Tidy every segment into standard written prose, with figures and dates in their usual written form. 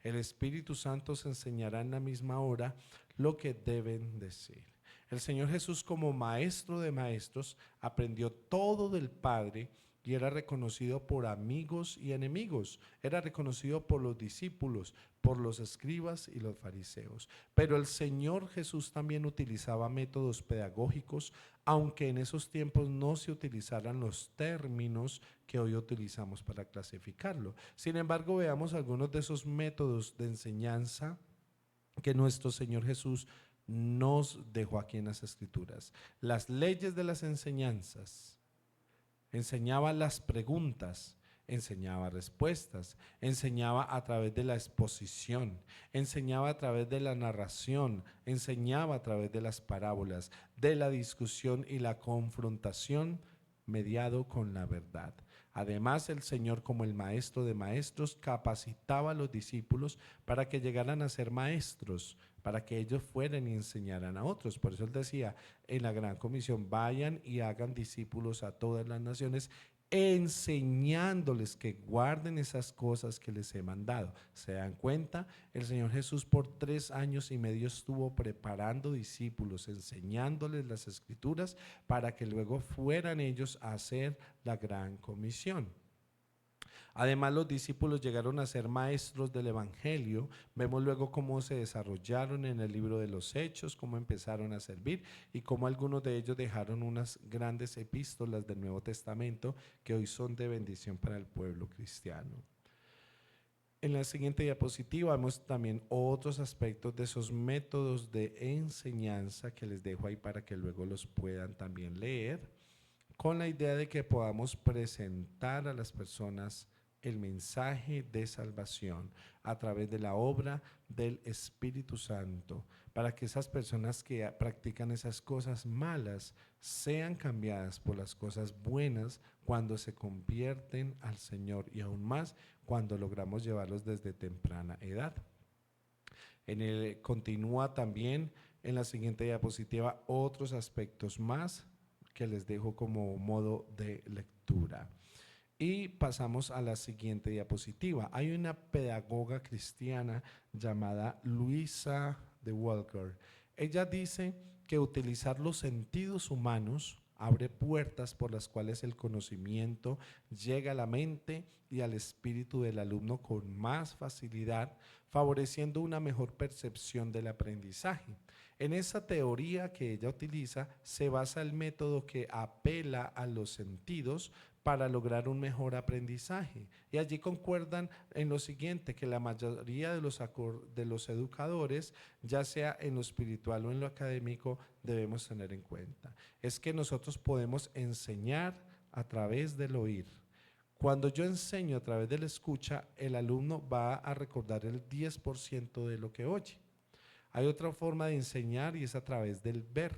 El Espíritu Santo os enseñará en la misma hora lo que deben decir. El Señor Jesús, como maestro de maestros, aprendió todo del Padre y era reconocido por amigos y enemigos. Era reconocido por los discípulos, por los escribas y los fariseos. Pero el Señor Jesús también utilizaba métodos pedagógicos, aunque en esos tiempos no se utilizaran los términos que hoy utilizamos para clasificarlo. Sin embargo, veamos algunos de esos métodos de enseñanza que nuestro Señor Jesús nos dejó aquí en las Escrituras. Las leyes de las enseñanzas. Enseñaba las preguntas, enseñaba respuestas, enseñaba a través de la exposición, enseñaba a través de la narración, enseñaba a través de las parábolas, de la discusión y la confrontación mediado con la verdad. Además, el Señor, como el maestro de maestros, capacitaba a los discípulos para que llegaran a ser maestros, para que ellos fueran y enseñaran a otros. Por eso él decía en la gran comisión: vayan y hagan discípulos a todas las naciones, enseñándoles que guarden esas cosas que les he mandado. ¿Se dan cuenta? El Señor Jesús por 3 años y medio estuvo preparando discípulos, enseñándoles las Escrituras para que luego fueran ellos a hacer la gran comisión. Además, los discípulos llegaron a ser maestros del Evangelio. Vemos luego cómo se desarrollaron en el libro de los Hechos, cómo empezaron a servir y cómo algunos de ellos dejaron unas grandes epístolas del Nuevo Testamento que hoy son de bendición para el pueblo cristiano. En la siguiente diapositiva vemos también otros aspectos de esos métodos de enseñanza que les dejo ahí para que luego los puedan también leer, con la idea de que podamos presentar a las personas el mensaje de salvación a través de la obra del Espíritu Santo, para que esas personas que practican esas cosas malas sean cambiadas por las cosas buenas cuando se convierten al Señor, y aún más cuando logramos llevarlos desde temprana edad. Continúa también en la siguiente diapositiva otros aspectos más que les dejo como modo de lectura. Y pasamos a la siguiente diapositiva. Hay una pedagoga cristiana llamada Luisa de Walker. Ella dice que utilizar los sentidos humanos abre puertas por las cuales el conocimiento llega a la mente y al espíritu del alumno con más facilidad, favoreciendo una mejor percepción del aprendizaje. En esa teoría que ella utiliza se basa el método que apela a los sentidos para lograr un mejor aprendizaje. Y allí concuerdan en lo siguiente, que la mayoría de los educadores, ya sea en lo espiritual o en lo académico, debemos tener en cuenta. Es que nosotros podemos enseñar a través del oír. Cuando yo enseño a través de la escucha, el alumno va a recordar el 10% de lo que oye. Hay otra forma de enseñar y es a través del ver,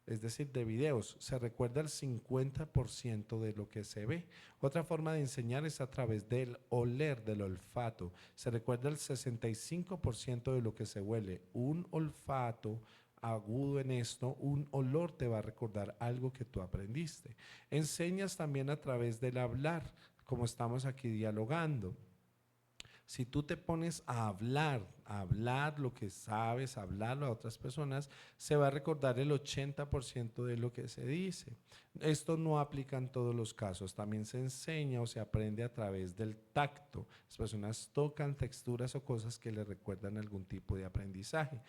es decir, de videos. Se recuerda el 50% de lo que se ve. Otra forma de enseñar es a través del oler, del olfato. Se recuerda el 65% de lo que se huele. Un olfato agudo en esto, un olor te va a recordar algo que tú aprendiste. Enseñas también a través del hablar, como estamos aquí dialogando. Si tú te pones a hablar lo que sabes, a hablarlo a otras personas, se va a recordar el 80% de lo que se dice. Esto no aplica en todos los casos, también se enseña o se aprende a través del tacto. Las personas tocan texturas o cosas que les recuerdan algún tipo de aprendizaje.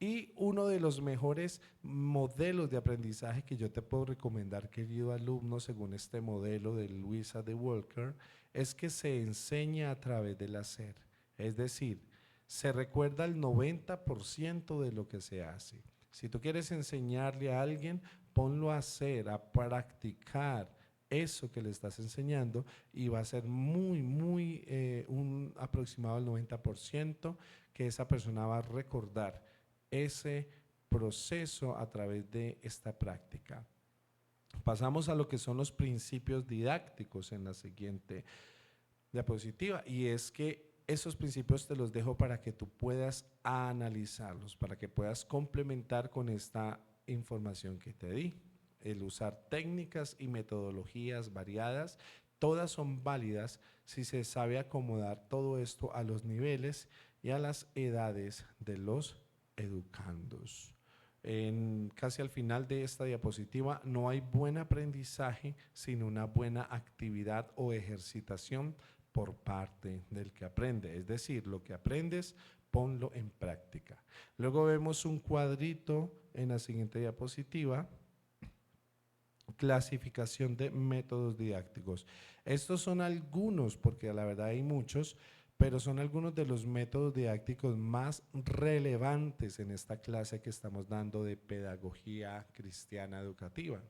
Y uno de los mejores modelos de aprendizaje que yo te puedo recomendar, querido alumno, según este modelo de Luisa de Walker, es que se enseña a través del hacer. Es decir, se recuerda el 90% de lo que se hace. Si tú quieres enseñarle a alguien, ponlo a hacer, a practicar eso que le estás enseñando, y va a ser un aproximado del 90% que esa persona va a recordar ese proceso a través de esta práctica. Pasamos a lo que son los principios didácticos en la siguiente diapositiva, y es que esos principios te los dejo para que tú puedas analizarlos, para que puedas complementar con esta información que te di. El usar técnicas y metodologías variadas Todas son válidas si se sabe acomodar todo esto a los niveles y a las edades de los educandos. Casi al final de esta diapositiva, no hay buen aprendizaje sin una buena actividad o ejercitación por parte del que aprende. Es decir, lo que aprendes, ponlo en práctica. Luego vemos un cuadrito en la siguiente diapositiva. Clasificación de métodos didácticos. Estos son algunos, porque a la verdad hay muchos, pero son algunos de los métodos didácticos más relevantes en esta clase que estamos dando de pedagogía cristiana educativa.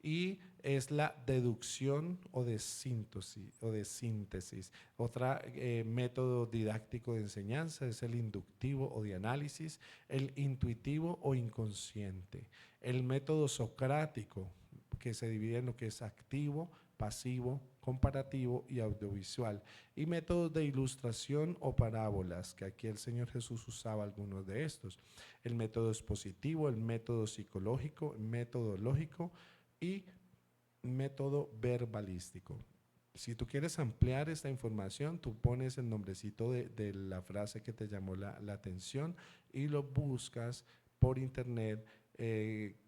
Y es la deducción o de síntesis. Otro método didáctico de enseñanza es el inductivo o de análisis, el intuitivo o inconsciente, el método socrático, que se divide en lo que es activo, pasivo, comparativo y audiovisual, y métodos de ilustración o parábolas, que aquí el Señor Jesús usaba algunos de estos. El método expositivo, el método psicológico, el método lógico y método verbalístico. Si tú quieres ampliar esta información, tú pones el nombrecito de la frase que te llamó la atención y lo buscas por internet.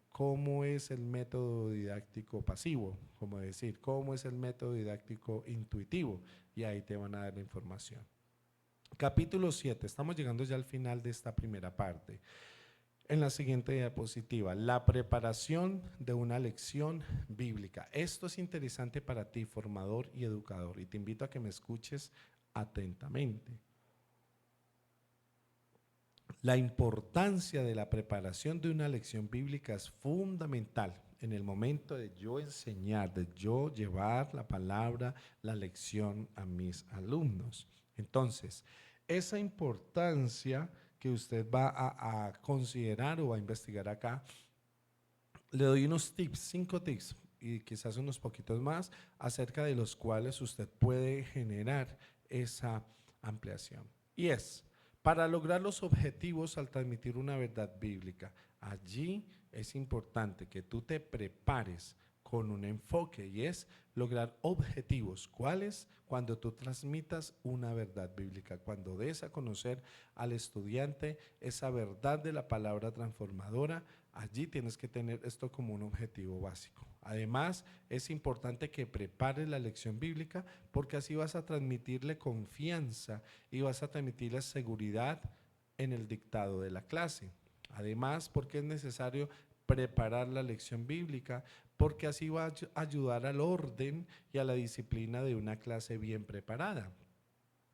¿Cómo es el método didáctico pasivo? Como decir, ¿cómo es el método didáctico intuitivo? Y ahí te van a dar la información. Capítulo 7, estamos llegando ya al final de esta primera parte. En la siguiente diapositiva, la preparación de una lección bíblica. Esto es interesante para ti, formador y educador, y te invito a que me escuches atentamente. La importancia de la preparación de una lección bíblica es fundamental en el momento de yo enseñar, de yo llevar la palabra, la lección a mis alumnos. Entonces, esa importancia que usted va a considerar o a investigar acá, le doy unos tips, 5 tips y quizás unos poquitos más acerca de los cuales usted puede generar esa ampliación. Y es, para lograr los objetivos al transmitir una verdad bíblica, allí es importante que tú te prepares con un enfoque y es lograr objetivos. ¿Cuáles? Cuando tú transmitas una verdad bíblica, cuando des a conocer al estudiante esa verdad de la palabra transformadora, allí tienes que tener esto como un objetivo básico. Además, es importante que prepares la lección bíblica porque así vas a transmitirle confianza y vas a transmitirle seguridad en el dictado de la clase. Además, porque es necesario preparar la lección bíblica, porque así va a ayudar al orden y a la disciplina de una clase bien preparada.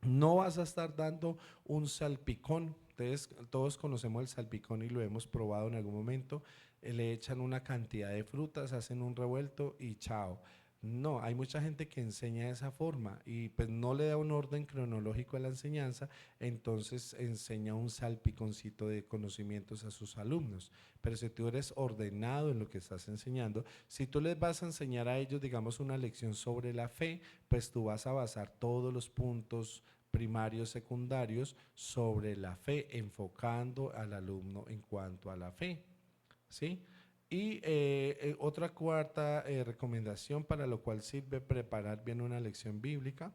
No vas a estar dando un salpicón. Ustedes, todos conocemos el salpicón y lo hemos probado en algún momento. Le echan una cantidad de frutas, hacen un revuelto y chao. No, hay mucha gente que enseña de esa forma y pues no le da un orden cronológico a la enseñanza, entonces enseña un salpiconcito de conocimientos a sus alumnos. Pero si tú eres ordenado en lo que estás enseñando, si tú les vas a enseñar a ellos, digamos, una lección sobre la fe, pues tú vas a basar todos los puntos primarios, secundarios sobre la fe, enfocando al alumno en cuanto a la fe, ¿sí? Y otra cuarta recomendación para lo cual sirve preparar bien una lección bíblica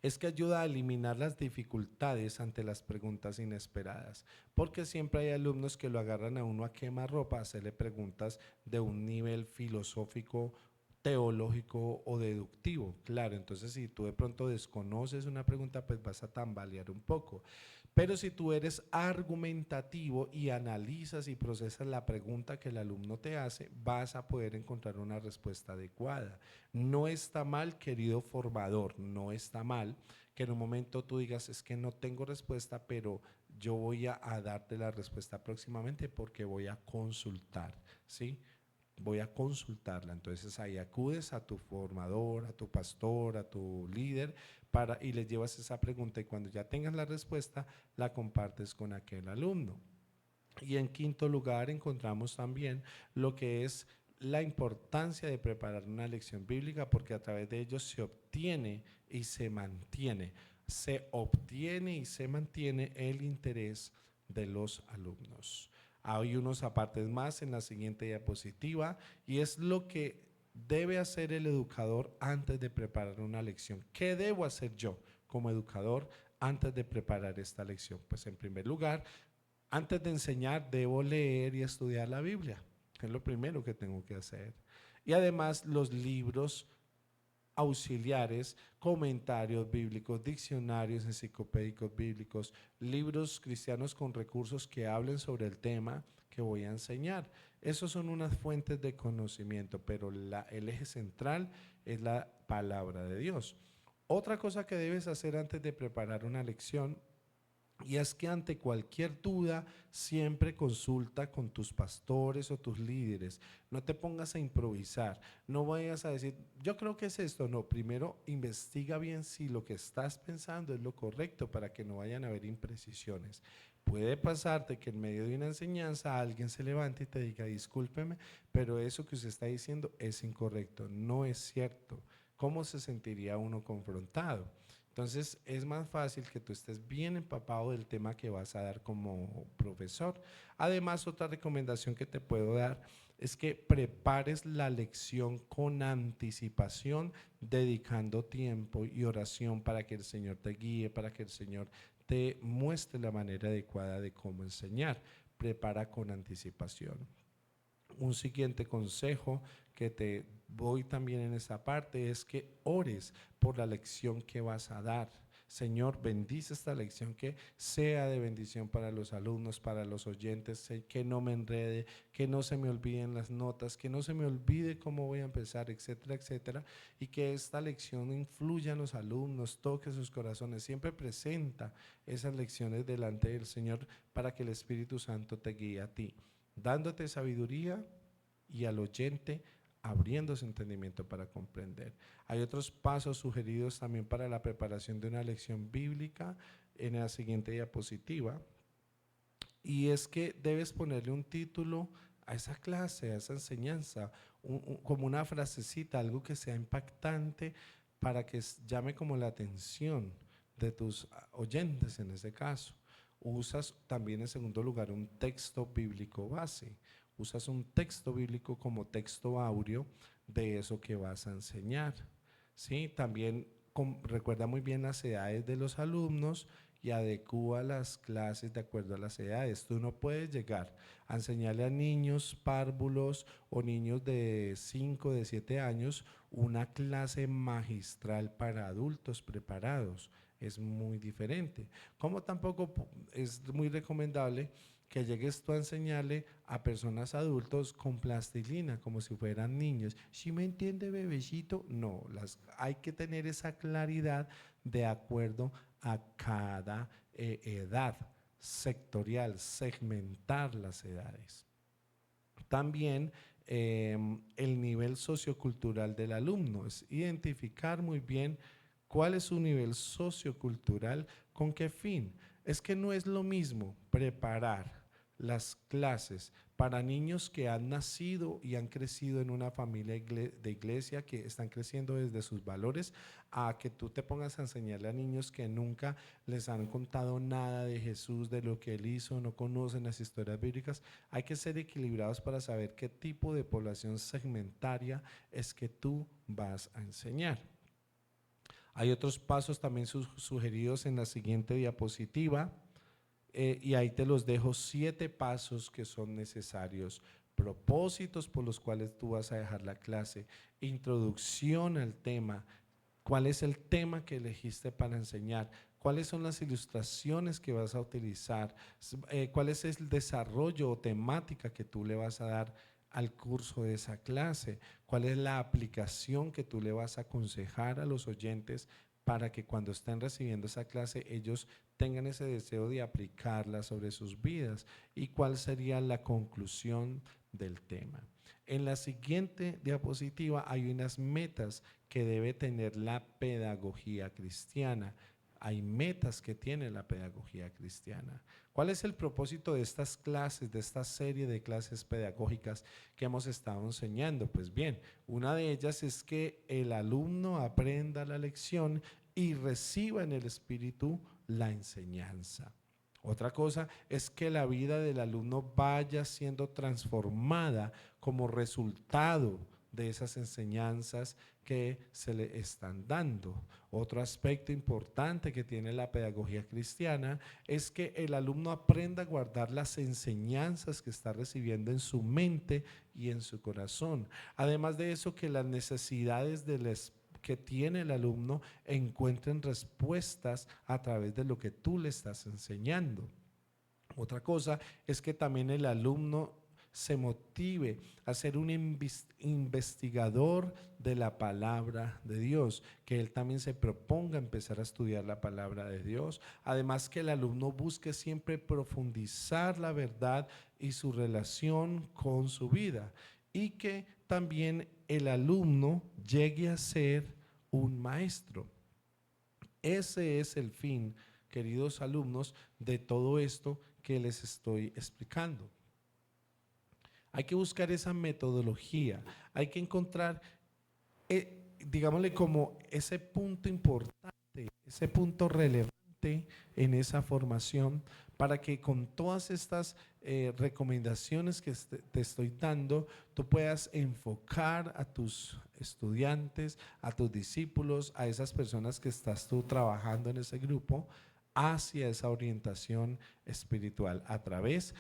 es que ayuda a eliminar las dificultades ante las preguntas inesperadas, porque siempre hay alumnos que lo agarran a uno a quemarropa, a hacerle preguntas de un nivel filosófico, teológico o deductivo. Claro, entonces si tú de pronto desconoces una pregunta, pues vas a tambalear un poco. Pero si tú eres argumentativo y analizas y procesas la pregunta que el alumno te hace, vas a poder encontrar una respuesta adecuada. No está mal, querido formador, no está mal que en un momento tú digas, es que no tengo respuesta, pero yo voy a darte la respuesta próximamente porque voy a consultar, ¿sí? Voy a consultarla. Entonces ahí acudes a tu formador, a tu pastor, a tu líder y le llevas esa pregunta y cuando ya tengas la respuesta la compartes con aquel alumno. Y en quinto lugar encontramos también lo que es la importancia de preparar una lección bíblica porque a través de ello se obtiene y se mantiene. Se obtiene y se mantiene el interés de los alumnos. Hay unos apartes más en la siguiente diapositiva y es lo que debe hacer el educador antes de preparar una lección? ¿Qué debo hacer yo como educador antes de preparar esta lección? Pues en primer lugar, antes de enseñar, debo leer y estudiar la Biblia. Es lo primero que tengo que hacer. Y además los libros auxiliares, comentarios bíblicos, diccionarios enciclopédicos bíblicos, libros cristianos con recursos que hablen sobre el tema que voy a enseñar. Esos son unas fuentes de conocimiento, pero el eje central es la palabra de Dios. Otra cosa que debes hacer antes de preparar una lección, y es que ante cualquier duda, siempre consulta con tus pastores o tus líderes. No te pongas a improvisar. No vayas a decir, yo creo que es esto. No, primero investiga bien si lo que estás pensando es lo correcto para que no vayan a haber imprecisiones. Puede pasarte que en medio de una enseñanza alguien se levante y te diga, discúlpeme, pero eso que usted está diciendo es incorrecto, no es cierto. ¿Cómo se sentiría uno confrontado? Entonces es más fácil que tú estés bien empapado del tema que vas a dar como profesor. Además, otra recomendación que te puedo dar es que prepares la lección con anticipación, dedicando tiempo y oración para que el Señor te guíe, para que el Señor te muestre la manera adecuada de cómo enseñar. Prepara con anticipación. Un siguiente consejo que te voy también en esa parte es que ores por la lección que vas a dar. Señor, bendice esta lección, que sea de bendición para los alumnos, para los oyentes, que no me enrede, que no se me olviden las notas, que no se me olvide cómo voy a empezar, etcétera, etcétera, y que esta lección influya en los alumnos, toque sus corazones. Siempre presenta esas lecciones delante del Señor para que el Espíritu Santo te guíe a ti, dándote sabiduría y al oyente abriendo su entendimiento para comprender. Hay otros pasos sugeridos también para la preparación de una lección bíblica en la siguiente diapositiva, y es que debes ponerle un título a esa clase, a esa enseñanza, como una frasecita, algo que sea impactante para que llame como la atención de tus oyentes en ese caso. Usas también en segundo lugar un texto bíblico base. Usas un texto bíblico como texto áureo de eso que vas a enseñar. ¿Sí? También recuerda muy bien las edades de los alumnos y adecúa las clases de acuerdo a las edades. Tú no puedes llegar a enseñarle a niños párvulos o niños de 5, de 7 años una clase magistral para adultos preparados. Es muy diferente. Como tampoco es muy recomendable que llegues tú a enseñarle a personas adultos con plastilina, como si fueran niños. ¿Sí me entiende, bebecito? No, hay que tener esa claridad de acuerdo a cada edad sectorial, segmentar las edades. También el nivel sociocultural del alumno, es identificar muy bien cuál es su nivel sociocultural, con qué fin. Es que no es lo mismo preparar las clases para niños que han nacido y han crecido en una familia de iglesia, que están creciendo desde sus valores, a que tú te pongas a enseñarle a niños que nunca les han contado nada de Jesús, de lo que Él hizo, no conocen las historias bíblicas. Hay que ser equilibrados para saber qué tipo de población segmentaria es que tú vas a enseñar. Hay otros pasos también sugeridos en la siguiente diapositiva. Y ahí te los dejo, 7 pasos que son necesarios. Propósitos por los cuales tú vas a dejar la clase. Introducción al tema. ¿Cuál es el tema que elegiste para enseñar? ¿Cuáles son las ilustraciones que vas a utilizar? ¿Cuál es el desarrollo o temática que tú le vas a dar al curso de esa clase? ¿Cuál es la aplicación que tú le vas a aconsejar a los oyentes para que cuando estén recibiendo esa clase ellos tengan ese deseo de aplicarla sobre sus vidas? ¿Y cuál sería la conclusión del tema? En la siguiente diapositiva hay unas metas que debe tener la pedagogía cristiana. Hay metas que tiene la pedagogía cristiana. ¿Cuál es el propósito de estas clases, de esta serie de clases pedagógicas que hemos estado enseñando? Pues bien, una de ellas es que el alumno aprenda la lección y reciba en el espíritu la enseñanza. Otra cosa es que la vida del alumno vaya siendo transformada como resultado de esas enseñanzas que se le están dando. Otro aspecto importante que tiene la pedagogía cristiana es que el alumno aprenda a guardar las enseñanzas que está recibiendo en su mente y en su corazón. Además de eso, que las necesidades que tiene el alumno encuentren respuestas a través de lo que tú le estás enseñando. Otra cosa es que también el alumno se motive a ser un investigador de la palabra de Dios, que él también se proponga empezar a estudiar la palabra de Dios. Además, que el alumno busque siempre profundizar la verdad y su relación con su vida, y que también el alumno llegue a ser un maestro. Ese es el fin, queridos alumnos, de todo esto que les estoy explicando. Hay que buscar esa metodología, hay que encontrar, digámosle, como ese punto importante, ese punto relevante en esa formación, para que con todas estas recomendaciones que te estoy dando, tú puedas enfocar a tus estudiantes, a tus discípulos, a esas personas que estás tú trabajando en ese grupo, hacia esa orientación espiritual a través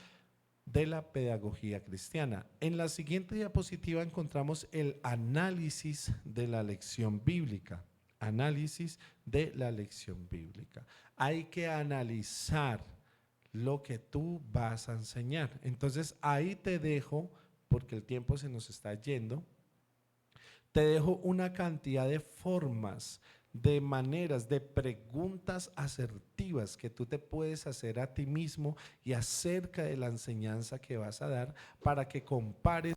de la pedagogía cristiana. En la siguiente diapositiva encontramos el análisis de la lección bíblica. Análisis de la lección bíblica. Hay que analizar lo que tú vas a enseñar. Entonces ahí te dejo, porque el tiempo se nos está yendo, te dejo una cantidad de formas, de maneras, de preguntas asertivas que tú te puedes hacer a ti mismo y acerca de la enseñanza que vas a dar, para que compares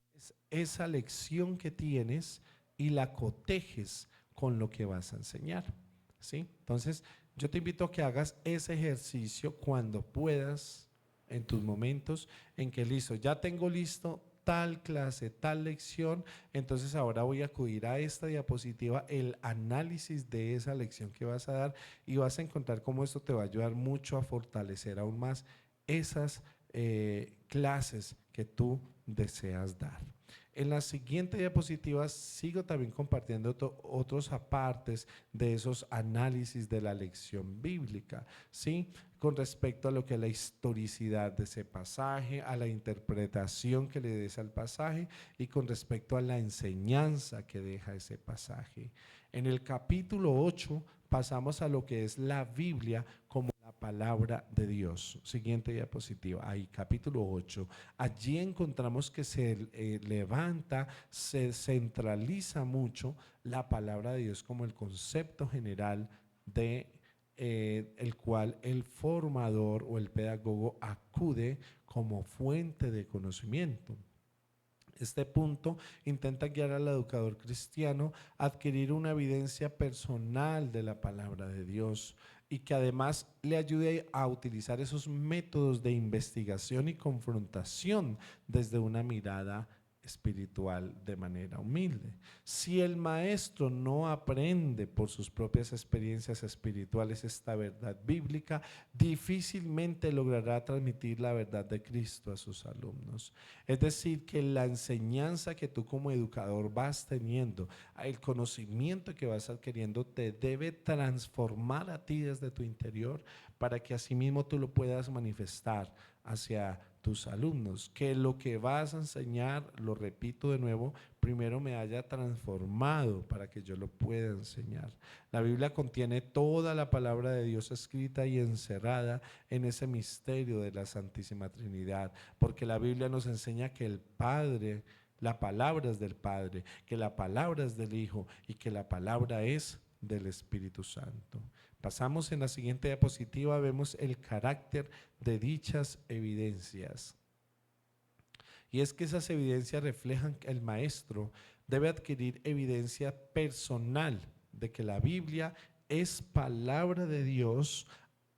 esa lección que tienes y la cotejes con lo que vas a enseñar, ¿sí? Entonces, yo te invito a que hagas ese ejercicio cuando puedas, en tus momentos en que listo, ya tengo listo tal clase, tal lección, entonces ahora voy a acudir a esta diapositiva, el análisis de esa lección que vas a dar, y vas a encontrar cómo esto te va a ayudar mucho a fortalecer aún más esas clases que tú deseas dar. En la siguiente diapositiva sigo también compartiendo otros apartes de esos análisis de la lección bíblica, ¿sí? Con respecto a lo que es la historicidad de ese pasaje, a la interpretación que le des al pasaje y con respecto a la enseñanza que deja ese pasaje. En el capítulo 8 pasamos a lo que es la Biblia como la palabra de Dios. Siguiente diapositiva, ahí capítulo 8. Allí encontramos que se levanta, se centraliza mucho la palabra de Dios como el concepto general de el cual el formador o el pedagogo acude como fuente de conocimiento. Este punto intenta guiar al educador cristiano a adquirir una evidencia personal de la palabra de Dios, y que además le ayude a utilizar esos métodos de investigación y confrontación desde una mirada espiritual de manera humilde. Si el maestro no aprende por sus propias experiencias espirituales esta verdad bíblica, difícilmente logrará transmitir la verdad de Cristo a sus alumnos. Es decir, que la enseñanza que tú como educador vas teniendo, el conocimiento que vas adquiriendo, te debe transformar a ti desde tu interior, para que asimismo tú lo puedas manifestar hacia tus alumnos, que lo que vas a enseñar, lo repito de nuevo, primero me haya transformado para que yo lo pueda enseñar. La Biblia contiene toda la palabra de Dios escrita y encerrada en ese misterio de la Santísima Trinidad, porque la Biblia nos enseña que el Padre, la palabra es del Padre, que la palabra es del Hijo y que la palabra es del Espíritu Santo. Pasamos en la siguiente diapositiva, vemos el carácter de dichas evidencias. Y es que esas evidencias reflejan que el maestro debe adquirir evidencia personal de que la Biblia es palabra de Dios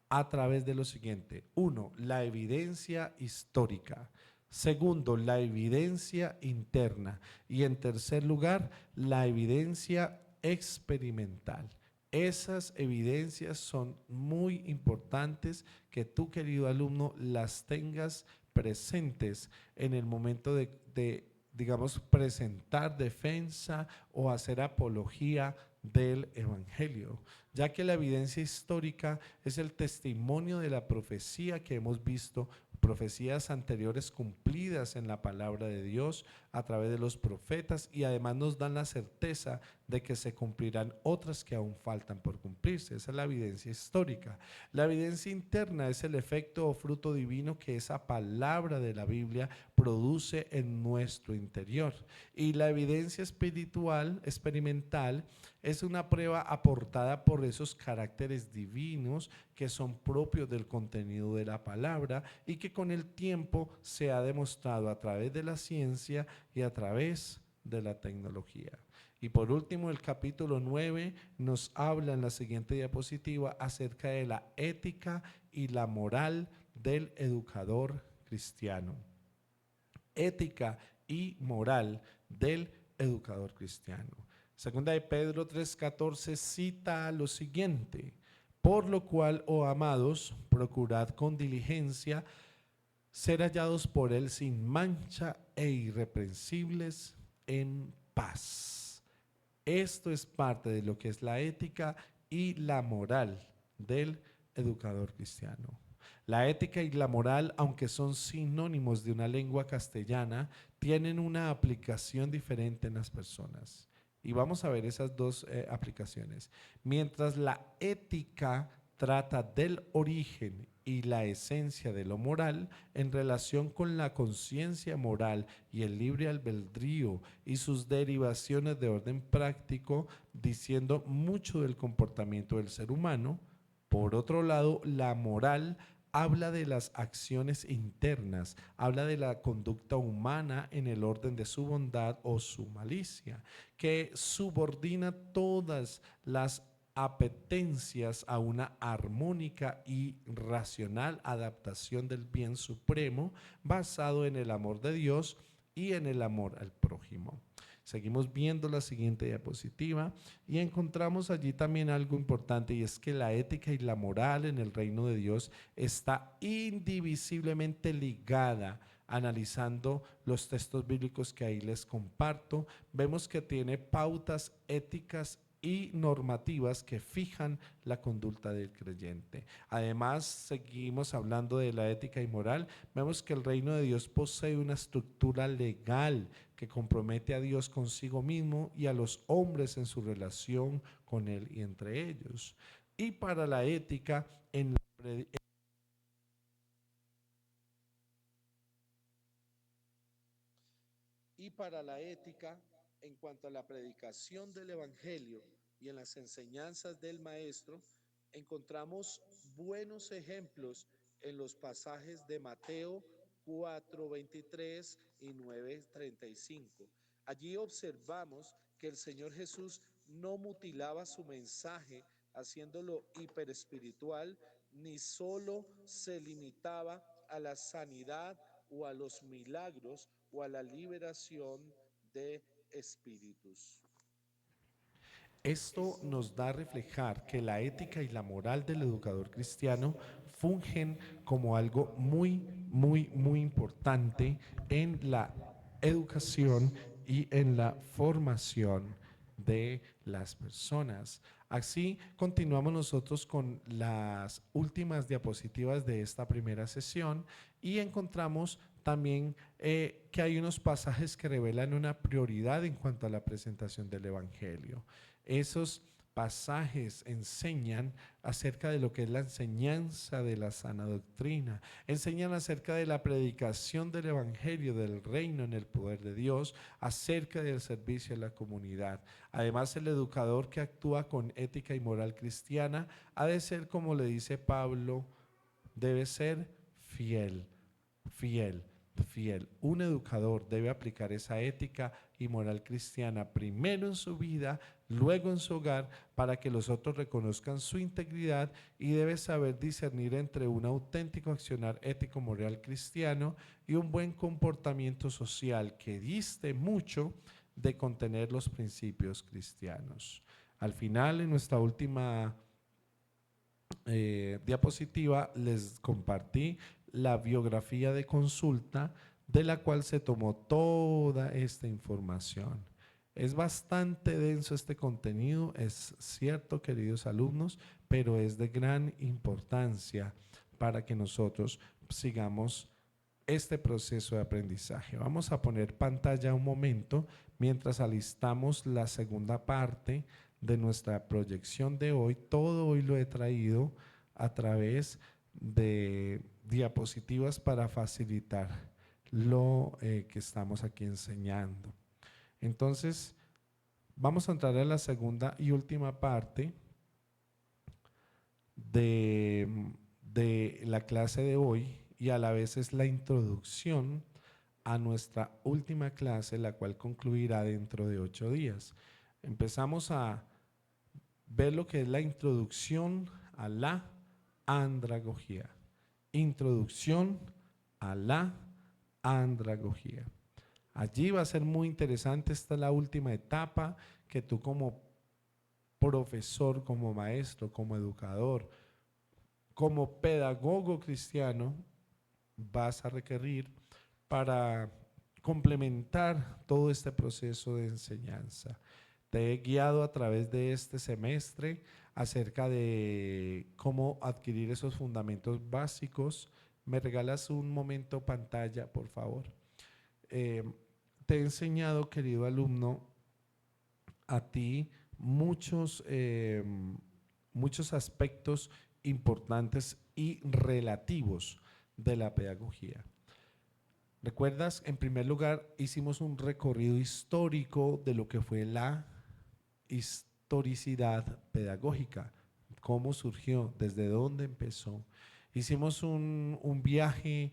a través de lo siguiente. 1. La evidencia histórica. Segundo, la evidencia interna. Y en tercer lugar, la evidencia experimental. Esas evidencias son muy importantes que tú, querido alumno, las tengas presentes en el momento de digamos, presentar defensa o hacer apología del Evangelio, ya que la evidencia histórica es el testimonio de la profecía que hemos visto, profecías anteriores cumplidas en la palabra de Dios a través de los profetas, y además nos dan la certeza de que se cumplirán otras que aún faltan por cumplirse. Esa es la evidencia histórica. La evidencia interna es el efecto o fruto divino que esa palabra de la Biblia produce en nuestro interior. Y la evidencia espiritual, experimental, es una prueba aportada por esos caracteres divinos que son propios del contenido de la palabra y que con el tiempo se ha demostrado a través de la ciencia y a través de la tecnología. Y por último, el capítulo 9 nos habla en la siguiente diapositiva acerca de la ética y la moral del educador cristiano. Ética y moral del educador cristiano. Segunda de Pedro 3:14 cita lo siguiente: por lo cual, oh amados, procurad con diligencia ser hallados por él sin mancha e irreprensibles en paz. Esto es parte de lo que es la ética y la moral del educador cristiano. La ética y la moral, aunque son sinónimos de una lengua castellana, tienen una aplicación diferente en las personas. Y vamos a ver esas dos aplicaciones. Mientras la ética trata del origen y la esencia de lo moral en relación con la conciencia moral y el libre albedrío y sus derivaciones de orden práctico, diciendo mucho del comportamiento del ser humano. Por otro lado, la moral habla de las acciones internas, habla de la conducta humana en el orden de su bondad o su malicia, que subordina todas las apetencias a una armónica y racional adaptación del bien supremo basado en el amor de Dios y en el amor al prójimo. Seguimos viendo la siguiente diapositiva y encontramos allí también algo importante, y es que la ética y la moral en el reino de Dios está indivisiblemente ligada. Analizando los textos bíblicos que ahí les comparto, vemos que tiene pautas éticas y normativas que fijan la conducta del creyente. Además, seguimos hablando de la ética y moral. Vemos que el reino de Dios posee una estructura legal que compromete a Dios consigo mismo y a los hombres en su relación con Él y entre ellos. Y para la ética, en cuanto a la predicación del Evangelio y en las enseñanzas del Maestro, encontramos buenos ejemplos en los pasajes de Mateo 4:23 y 9:35. Allí observamos que el Señor Jesús no mutilaba su mensaje haciéndolo hiperespiritual, ni solo se limitaba a la sanidad o a los milagros o a la liberación de espíritus. Esto nos da a reflejar que la ética y la moral del educador cristiano fungen como algo muy importante en la educación y en la formación de las personas. Así continuamos nosotros con las últimas diapositivas de esta primera sesión y encontramos también que hay unos pasajes que revelan una prioridad en cuanto a la presentación del Evangelio. Esos pasajes enseñan acerca de lo que es la enseñanza de la sana doctrina, enseñan acerca de la predicación del Evangelio, del reino en el poder de Dios, acerca del servicio a la comunidad. Además, el educador que actúa con ética y moral cristiana ha de ser, como le dice Pablo, debe ser fiel, fiel. Fiel. Un educador debe aplicar esa ética y moral cristiana primero en su vida, luego en su hogar, para que los otros reconozcan su integridad, y debe saber discernir entre un auténtico accionar ético moral cristiano y un buen comportamiento social que diste mucho de contener los principios cristianos. Al final, en nuestra última diapositiva, les compartí la biografía de consulta de la cual se tomó toda esta información. Es bastante denso este contenido, es cierto, queridos alumnos, pero es de gran importancia para que nosotros sigamos este proceso de aprendizaje. Vamos a poner pantalla un momento mientras alistamos la segunda parte de nuestra proyección de hoy. Todo hoy lo he traído a través de diapositivas para facilitar lo que estamos aquí enseñando. Entonces, vamos a entrar a la segunda y última parte de la clase de hoy, y a la vez es la introducción a nuestra última clase, la cual concluirá dentro de 8 días. Empezamos a ver lo que es la introducción a la andragogía. Introducción a la andragogía. Allí va a ser muy interesante, esta es la última etapa que tú como profesor, como maestro, como educador, como pedagogo cristiano vas a requerir para complementar todo este proceso de enseñanza. Te he guiado a través de este semestre acerca de cómo adquirir esos fundamentos básicos. ¿Me regalas un momento pantalla, por favor? Te he enseñado, querido alumno, a ti muchos aspectos importantes y relativos de la pedagogía. ¿Recuerdas? En primer lugar, hicimos un recorrido histórico de lo que fue la historicidad pedagógica, cómo surgió, desde dónde empezó. Hicimos un viaje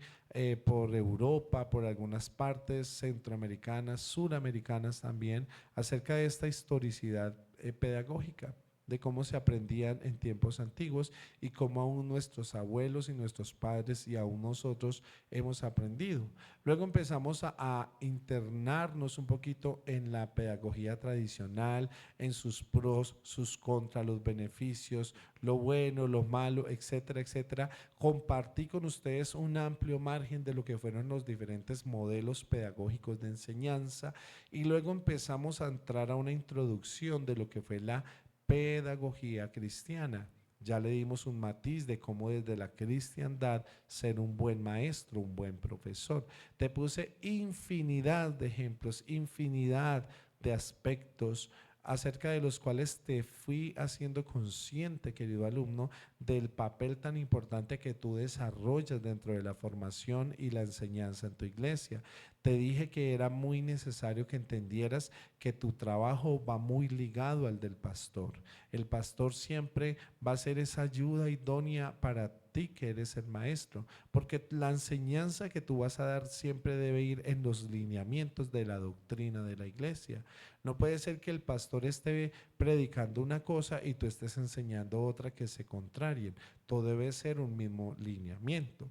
por Europa, por algunas partes centroamericanas, suramericanas también, acerca de esta historicidad pedagógica, de cómo se aprendían en tiempos antiguos y cómo aún nuestros abuelos y nuestros padres y aún nosotros hemos aprendido. Luego empezamos a internarnos un poquito en la pedagogía tradicional, en sus pros, sus contras, los beneficios, lo bueno, lo malo, etcétera, etcétera. Compartí con ustedes un amplio margen de lo que fueron los diferentes modelos pedagógicos de enseñanza y luego empezamos a entrar a una introducción de lo que fue la pedagogía cristiana. Ya le dimos un matiz de cómo desde la cristiandad ser un buen maestro, un buen profesor. Te puse infinidad de ejemplos, infinidad de aspectos acerca de los cuales te fui haciendo consciente, querido alumno, del papel tan importante que tú desarrollas dentro de la formación y la enseñanza en tu iglesia. Te dije que era muy necesario que entendieras que tu trabajo va muy ligado al del pastor. El pastor siempre va a ser esa ayuda idónea para ti que eres el maestro, porque la enseñanza que tú vas a dar siempre debe ir en los lineamientos de la doctrina de la iglesia. No puede ser que el pastor esté predicando una cosa y tú estés enseñando otra que se contrarien. Todo debe ser un mismo lineamiento.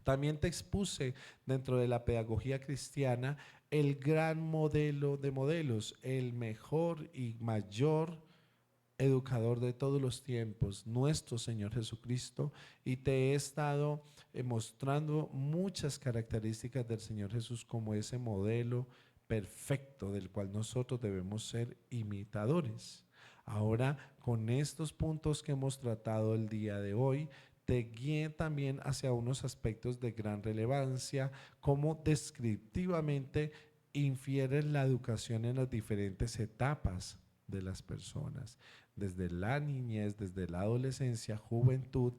También te expuse dentro de la pedagogía cristiana el gran modelo de modelos, el mejor y mayor educador de todos los tiempos, nuestro Señor Jesucristo, y te he estado mostrando muchas características del Señor Jesús como ese modelo perfecto del cual nosotros debemos ser imitadores. Ahora, con estos puntos que hemos tratado el día de hoy, te guíe también hacia unos aspectos de gran relevancia, como descriptivamente infieren la educación en las diferentes etapas de las personas, desde la niñez, desde la adolescencia, juventud,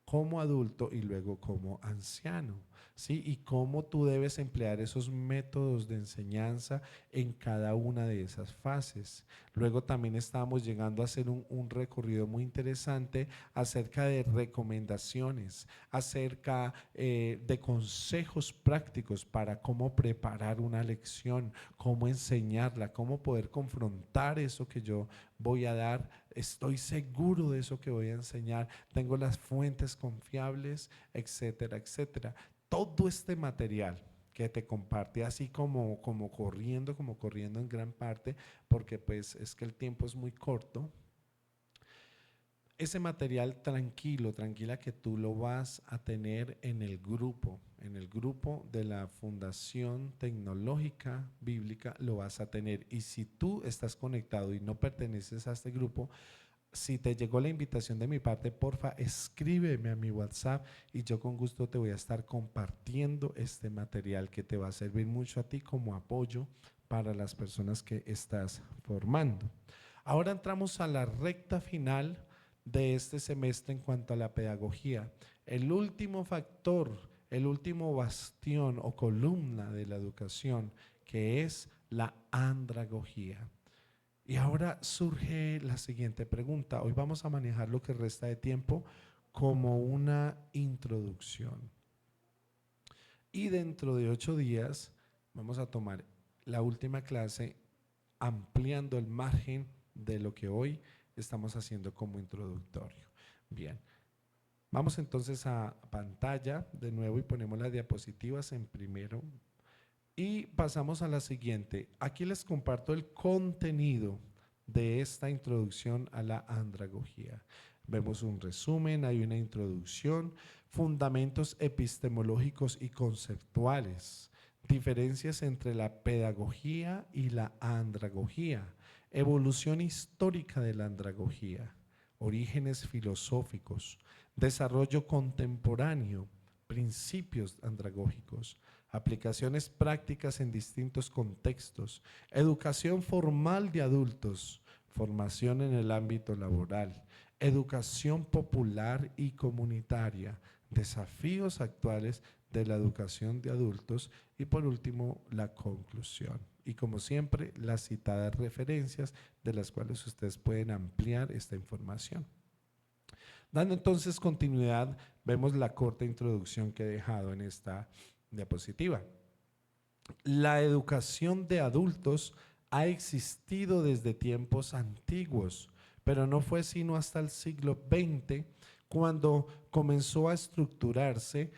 como adulto y luego como anciano, ¿sí? Y cómo tú debes emplear esos métodos de enseñanza en cada una de esas fases. Luego también estamos llegando a hacer un recorrido muy interesante acerca de recomendaciones, acerca de consejos prácticos para cómo preparar una lección, cómo enseñarla, cómo poder confrontar eso que yo voy a dar. Estoy seguro de eso que voy a enseñar, tengo las fuentes confiables, etcétera, etcétera. Todo este material que te comparte así como corriendo en gran parte, porque pues es que el tiempo es muy corto. ese material tranquilo, tranquila que tú lo vas a tener en el grupo de la Fundación Tecnológica Bíblica lo vas a tener. Y si tú estás conectado y no perteneces a este grupo, si te llegó la invitación de mi parte, porfa, escríbeme a mi WhatsApp y yo con gusto te voy a estar compartiendo este material que te va a servir mucho a ti como apoyo para las personas que estás formando. Ahora entramos a la recta final de este semestre en cuanto a la pedagogía. El último factor, el último bastión o columna de la educación, que es la andragogía. Y ahora surge la siguiente pregunta. Hoy vamos a manejar lo que resta de tiempo como una introducción. Y dentro de 8 días vamos a tomar la última clase ampliando el margen de lo que hoy estamos haciendo como introductorio. Bien, vamos entonces a pantalla de nuevo y ponemos las diapositivas en primero. Y pasamos a la siguiente. Aquí les comparto el contenido de esta introducción a la andragogía. Vemos un resumen, hay una introducción, fundamentos epistemológicos y conceptuales, diferencias entre la pedagogía y la andragogía, evolución histórica de la andragogía, orígenes filosóficos, desarrollo contemporáneo, principios andragógicos, aplicaciones prácticas en distintos contextos, educación formal de adultos, formación en el ámbito laboral, educación popular y comunitaria, desafíos actuales de la educación de adultos y por último la conclusión. Y como siempre, las citadas referencias de las cuales ustedes pueden ampliar esta información. Dando entonces continuidad, vemos la corta introducción que he dejado en esta diapositiva. La educación de adultos ha existido desde tiempos antiguos, pero no fue sino hasta el siglo XX cuando comenzó a estructurarse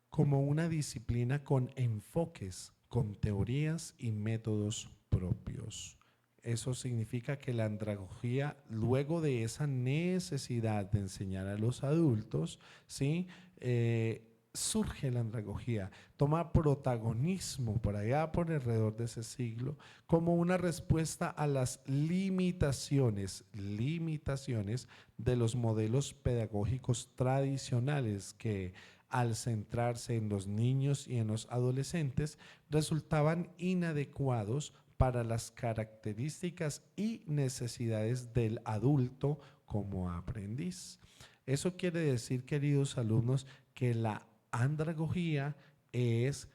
como una disciplina con enfoques, con teorías y métodos propios. Eso significa que la andragogía, luego de esa necesidad de enseñar a los adultos, ¿sí? Surge la andragogía, toma protagonismo por allá por alrededor de ese siglo como una respuesta a las limitaciones de los modelos pedagógicos tradicionales que al centrarse en los niños y en los adolescentes resultaban inadecuados para las características y necesidades del adulto como aprendiz. Eso quiere decir, queridos alumnos, que la andragogía es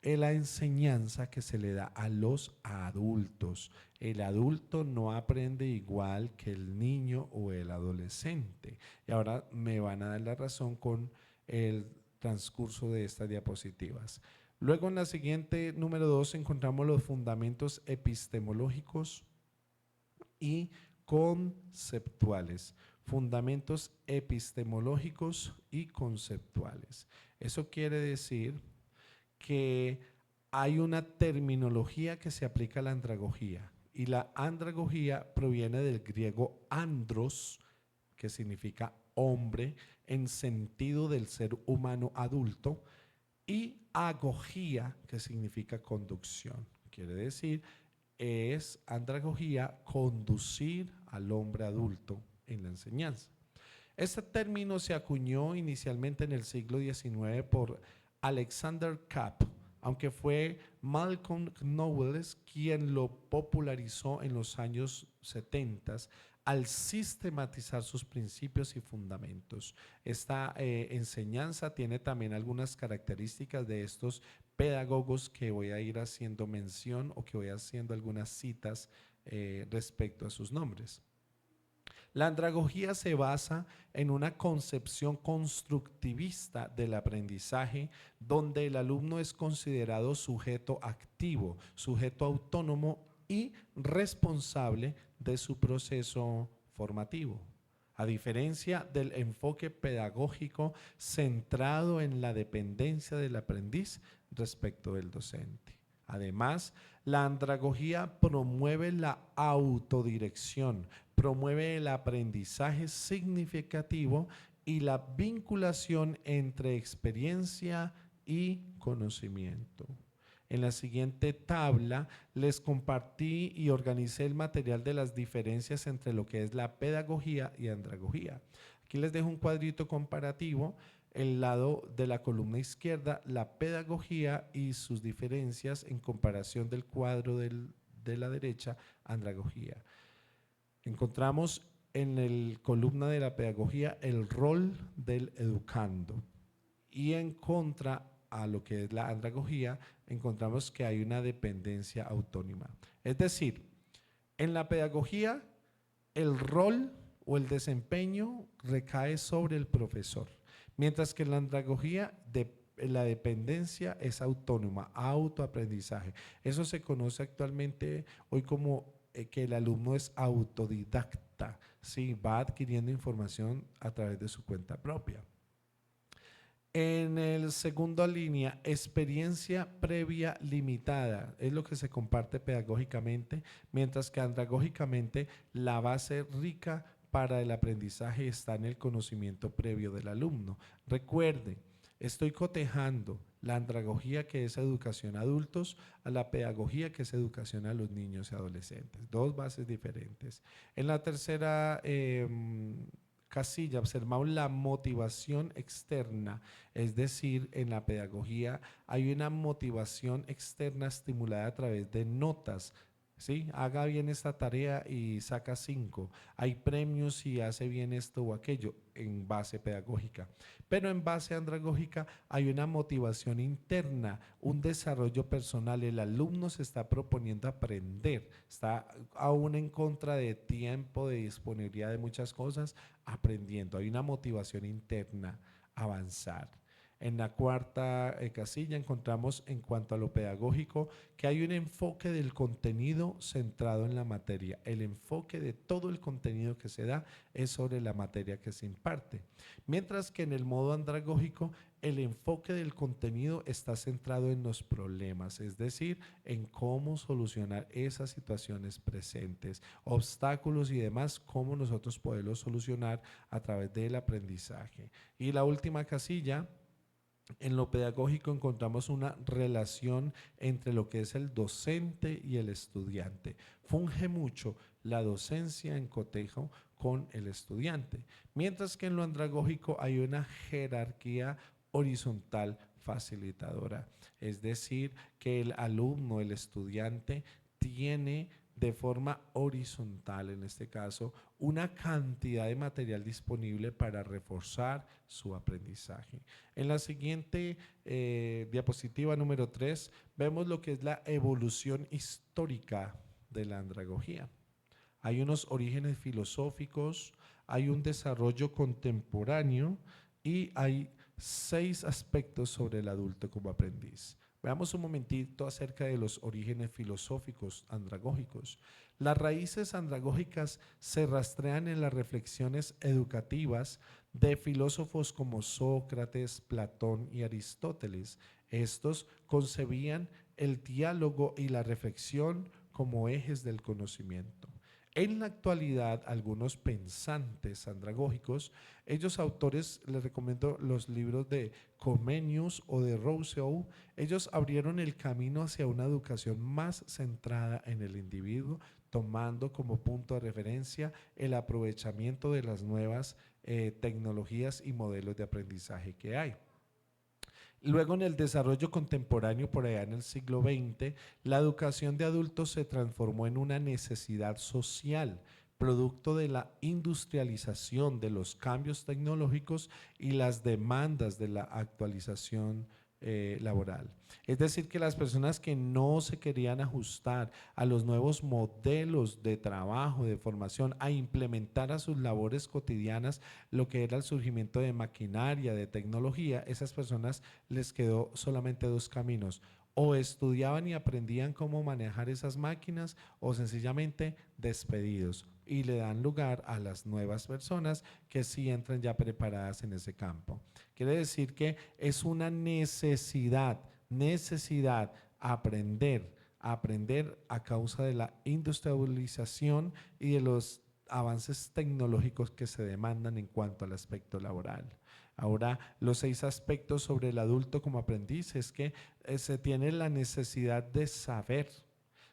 la enseñanza que se le da a los adultos. El adulto no aprende igual que el niño o el adolescente. Y ahora me van a dar la razón con el transcurso de estas diapositivas. Luego en la siguiente, número 2, encontramos los fundamentos epistemológicos y conceptuales. Fundamentos epistemológicos y conceptuales. Eso quiere decir que hay una terminología que se aplica a la andragogía y la andragogía proviene del griego andros, que significa hombre en sentido del ser humano adulto, y agogía, que significa conducción. Quiere decir, es andragogía conducir al hombre adulto en la enseñanza. Este término se acuñó inicialmente en el siglo XIX por Alexander Capp, aunque fue Malcolm Knowles quien lo popularizó en los años 70 al sistematizar sus principios y fundamentos. Esta enseñanza tiene también algunas características de estos pedagogos que voy a ir haciendo mención o que voy haciendo algunas citas respecto a sus nombres. La andragogía se basa en una concepción constructivista del aprendizaje donde el alumno es considerado sujeto activo, sujeto autónomo y responsable de su proceso formativo. A diferencia del enfoque pedagógico centrado en la dependencia del aprendiz respecto del docente. Además, la andragogía promueve la autodirección, promueve el aprendizaje significativo y la vinculación entre experiencia y conocimiento. En la siguiente tabla les compartí y organicé el material de las diferencias entre lo que es la pedagogía y andragogía. Aquí les dejo un cuadrito comparativo. El lado de la columna izquierda, la pedagogía y sus diferencias en comparación del cuadro de la derecha, andragogía. Encontramos en la columna de la pedagogía el rol del educando y en contra a lo que es la andragogía encontramos que hay una dependencia autónoma. Es decir, en la pedagogía el rol o el desempeño recae sobre el profesor, mientras que en la andragogía la dependencia es autónoma, autoaprendizaje. Eso se conoce actualmente hoy como que el alumno es autodidacta, ¿sí? Va adquiriendo información a través de su cuenta propia. En el segunda línea, experiencia previa limitada, es lo que se comparte pedagógicamente, mientras que andragógicamente la base rica para el aprendizaje está en el conocimiento previo del alumno. Recuerden, estoy cotejando la andragogía, que es educación a adultos, a la pedagogía, que es educación a los niños y adolescentes. Dos bases diferentes. En la tercera casilla observamos la motivación externa, es decir, en la pedagogía hay una motivación externa estimulada a través de notas. ¿Sí? Haga bien esta tarea y saca 5. Hay premios si hace bien esto o aquello en base pedagógica. Pero en base andragógica hay una motivación interna, un desarrollo personal. El alumno se está proponiendo aprender, está aún en contra de tiempo, de disponibilidad de muchas cosas, aprendiendo. Hay una motivación interna, avanzar. En la cuarta casilla encontramos en cuanto a lo pedagógico que hay un enfoque del contenido centrado en la materia. El enfoque de todo el contenido que se da es sobre la materia que se imparte. Mientras que en el modo andragógico el enfoque del contenido está centrado en los problemas, es decir, en cómo solucionar esas situaciones presentes, obstáculos y demás, cómo nosotros podemos solucionar a través del aprendizaje. Y la última casilla, en lo pedagógico encontramos una relación entre lo que es el docente y el estudiante. Funge mucho la docencia en cotejo con el estudiante, mientras que en lo andragógico hay una jerarquía horizontal facilitadora, es decir, que el alumno, el estudiante, tiene de forma horizontal, en este caso, una cantidad de material disponible para reforzar su aprendizaje. En la siguiente diapositiva número 3 vemos lo que es la evolución histórica de la andragogía. Hay unos orígenes filosóficos, hay un desarrollo contemporáneo y hay 6 aspectos sobre el adulto como aprendiz. Veamos un momentito acerca de los orígenes filosóficos andragógicos. Las raíces andragógicas se rastrean en las reflexiones educativas de filósofos como Sócrates, Platón y Aristóteles. Estos concebían el diálogo y la reflexión como ejes del conocimiento. En la actualidad, algunos pensantes andragógicos, ellos autores, les recomiendo los libros de Comenius o de Rousseau, ellos abrieron el camino hacia una educación más centrada en el individuo, tomando como punto de referencia el aprovechamiento de las nuevas tecnologías y modelos de aprendizaje que hay. Luego, en el desarrollo contemporáneo, por allá en el siglo XX, la educación de adultos se transformó en una necesidad social, producto de la industrialización, de los cambios tecnológicos y las demandas de la actualización laboral. Es decir, que las personas que no se querían ajustar a los nuevos modelos de trabajo, de formación, a implementar a sus labores cotidianas lo que era el surgimiento de maquinaria, de tecnología, esas personas les quedó solamente 2 caminos: o estudiaban y aprendían cómo manejar esas máquinas, o sencillamente despedidos, y le dan lugar a las nuevas personas que sí entran ya preparadas en ese campo. Quiere decir que es una necesidad aprender a causa de la industrialización y de los avances tecnológicos que se demandan en cuanto al aspecto laboral. Ahora, los 6 aspectos sobre el adulto como aprendiz es que se tiene la necesidad de saber,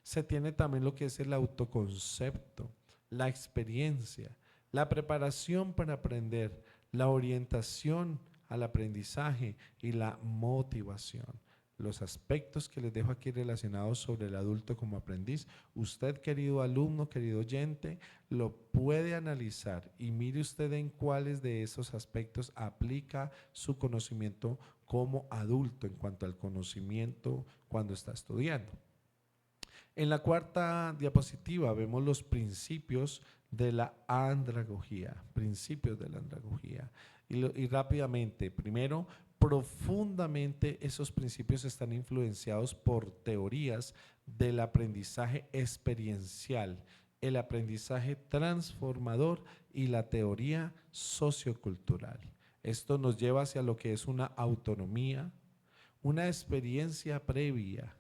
se tiene también lo que es el autoconcepto, la experiencia, la preparación para aprender, la orientación al aprendizaje y la motivación. Los aspectos que les dejo aquí relacionados sobre el adulto como aprendiz, usted, querido alumno, querido oyente, lo puede analizar y mire usted en cuáles de esos aspectos aplica su conocimiento como adulto en cuanto al conocimiento cuando está estudiando. En la cuarta diapositiva vemos los principios de la andragogía, principios de la andragogía. Y rápidamente, primero, profundamente esos principios están influenciados por teorías del aprendizaje experiencial, el aprendizaje transformador y la teoría sociocultural. Esto nos lleva hacia lo que es una autonomía, una experiencia previa,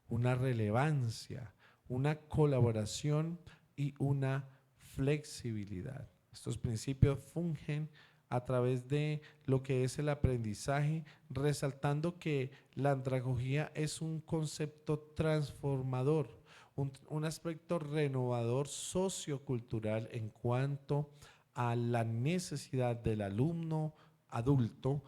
una relevancia, una colaboración y una flexibilidad. Estos principios fungen a través de lo que es el aprendizaje, resaltando que la andragogía es un concepto transformador, un aspecto renovador sociocultural en cuanto a la necesidad del alumno adulto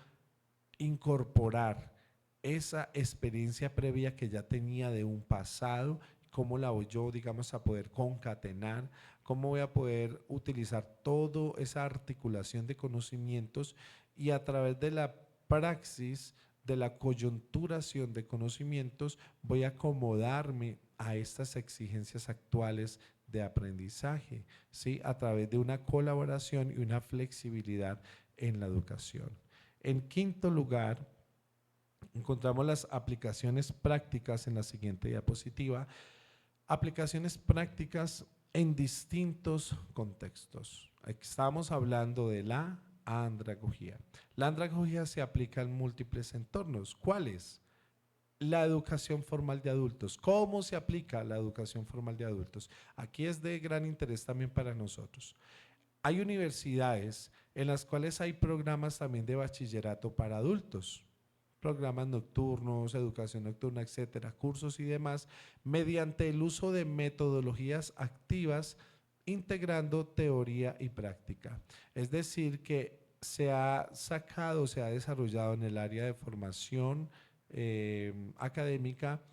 incorporar esa experiencia previa que ya tenía de un pasado, cómo la voy yo, digamos, a poder concatenar, cómo voy a poder utilizar toda esa articulación de conocimientos y a través de la praxis, de la coyunturación de conocimientos, voy a acomodarme a estas exigencias actuales de aprendizaje, ¿sí? A través de una colaboración y una flexibilidad en la educación. En quinto lugar, encontramos las aplicaciones prácticas en la siguiente diapositiva. Aplicaciones prácticas en distintos contextos. Estamos hablando de la andragogía. La andragogía se aplica en múltiples entornos. ¿Cuáles? La educación formal de adultos. ¿Cómo se aplica la educación formal de adultos? Aquí es de gran interés también para nosotros. Hay universidades en las cuales hay programas también de bachillerato para adultos, programas nocturnos, educación nocturna, etcétera, cursos y demás, mediante el uso de metodologías activas, integrando teoría y práctica. Es decir, que se ha sacado, se ha desarrollado en el área de formación académica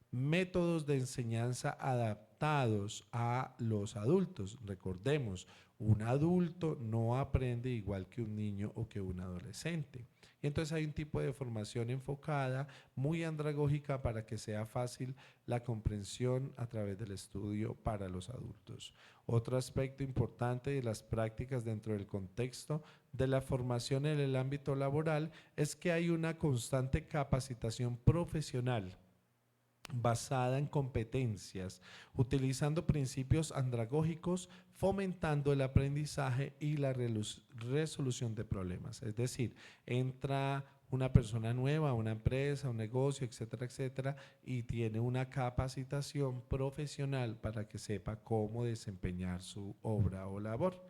métodos de enseñanza adaptados a los adultos. Recordemos, un adulto no aprende igual que un niño o que un adolescente. Y entonces hay un tipo de formación enfocada, muy andragógica, para que sea fácil la comprensión a través del estudio para los adultos. Otro aspecto importante de las prácticas dentro del contexto de la formación en el ámbito laboral es que hay una constante capacitación profesional basada en competencias, utilizando principios andragógicos, fomentando el aprendizaje y la resolución de problemas. Es decir, entra una persona nueva a una empresa, un negocio, etcétera, etcétera, y tiene una capacitación profesional para que sepa cómo desempeñar su obra o labor.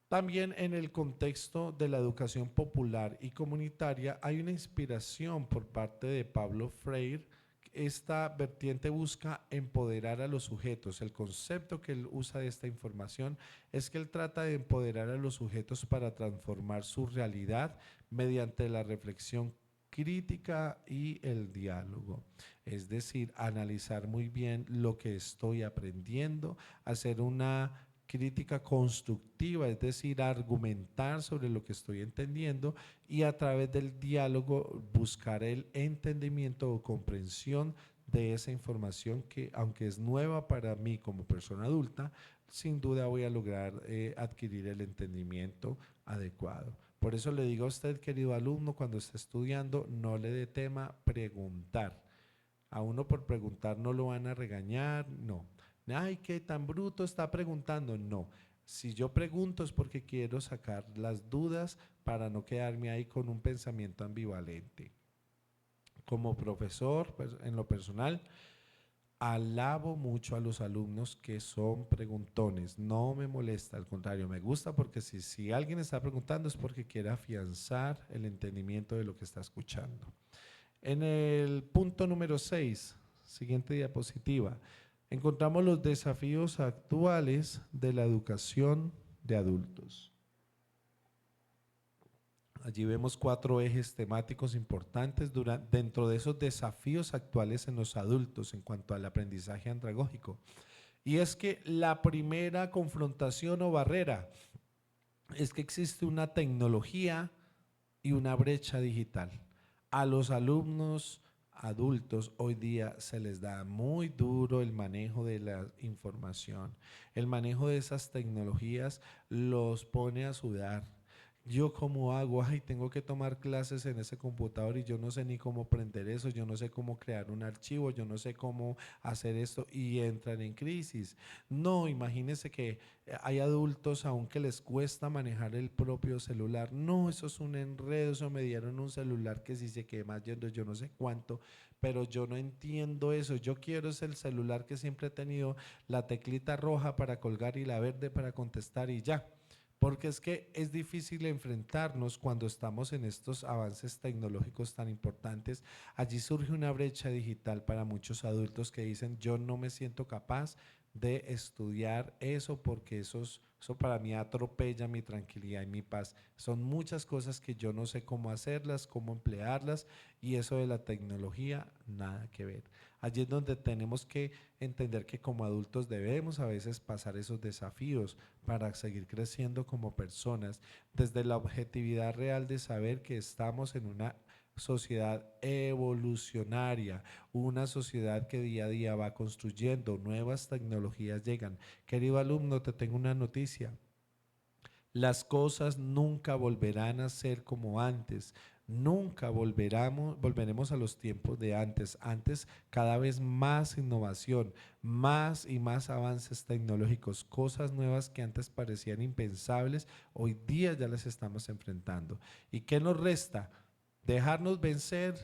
También en el contexto de la educación popular y comunitaria hay una inspiración por parte de Pablo Freire. Esta vertiente busca empoderar a los sujetos. El concepto que él usa de esta información es que él trata de empoderar a los sujetos para transformar su realidad mediante la reflexión crítica y el diálogo. Es decir, analizar muy bien lo que estoy aprendiendo, hacer una crítica constructiva, es decir, argumentar sobre lo que estoy entendiendo y a través del diálogo buscar el entendimiento o comprensión de esa información que, aunque es nueva para mí como persona adulta, sin duda voy a lograr adquirir el entendimiento adecuado. Por eso le digo a usted, querido alumno, cuando esté estudiando, no le dé tema preguntar. A uno por preguntar no lo van a regañar, no. Ay, qué tan bruto está preguntando. No, si yo pregunto es porque quiero sacar las dudas para no quedarme ahí con un pensamiento ambivalente. Como profesor, pues, en lo personal, Alabo mucho a los alumnos que son preguntones, no me molesta, al contrario, me gusta porque si alguien está preguntando es porque quiere afianzar el entendimiento de lo que está escuchando. En el punto número 6, siguiente diapositiva, encontramos los desafíos actuales de la educación de adultos. Allí vemos 4 ejes temáticos importantes dentro de esos desafíos actuales en los adultos en cuanto al aprendizaje andragógico. Y es que la primera confrontación o barrera es que existe una tecnología y una brecha digital. A los alumnos adultos hoy día se les da muy duro el manejo de la información. El manejo de esas tecnologías los pone a sudar. Yo cómo hago, ay, tengo que tomar clases en ese computador y yo no sé ni cómo prender eso, yo no sé cómo crear un archivo, yo no sé cómo hacer esto y entran en crisis. No, imagínense que hay adultos aún que les cuesta manejar el propio celular. No, eso es un enredo, eso me dieron un celular que si se quema yo no sé cuánto, pero yo no entiendo eso. Yo quiero es el celular que siempre he tenido, la teclita roja para colgar y la verde para contestar y ya. Porque es que es difícil enfrentarnos cuando estamos en estos avances tecnológicos tan importantes. Allí surge una brecha digital para muchos adultos que dicen, yo no me siento capaz de estudiar eso porque eso para mí atropella mi tranquilidad y mi paz. Son muchas cosas que yo no sé cómo hacerlas, cómo emplearlas y eso de la tecnología, nada que ver. Allí es donde tenemos que entender que como adultos debemos a veces pasar esos desafíos para seguir creciendo como personas desde la objetividad real de saber que estamos en una sociedad evolucionaria, una sociedad que día a día va construyendo, nuevas tecnologías llegan. Querido alumno, te tengo una noticia. Las cosas nunca volverán a ser como antes. Nunca volveremos a los tiempos de antes. Antes cada vez más innovación, más y más avances tecnológicos, cosas nuevas que antes parecían impensables, hoy día ya las estamos enfrentando. ¿Y qué nos resta? Dejarnos vencer,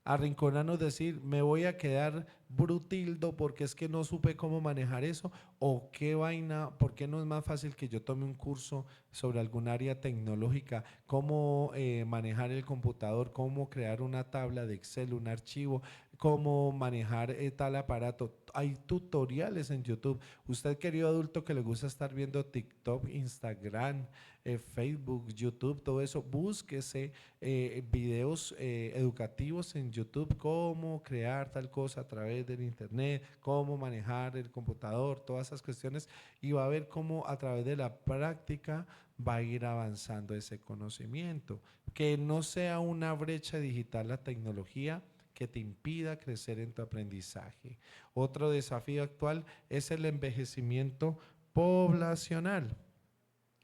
arrinconarnos, decir, me voy a quedar brutildo porque es que no supe cómo manejar eso, o qué vaina, por qué no es más fácil que yo tome un curso sobre algún área tecnológica, cómo manejar el computador, cómo crear una tabla de Excel, un archivo, cómo manejar tal aparato. Hay tutoriales en YouTube. Usted, querido adulto que le gusta estar viendo TikTok, Instagram, Facebook, YouTube, todo eso, búsquese videos educativos en YouTube, cómo crear tal cosa a través del internet, cómo manejar el computador, todas esas cuestiones, y va a ver cómo a través de la práctica va a ir avanzando ese conocimiento. Que no sea una brecha digital la tecnología que te impida crecer en tu aprendizaje. Otro desafío actual es el envejecimiento poblacional.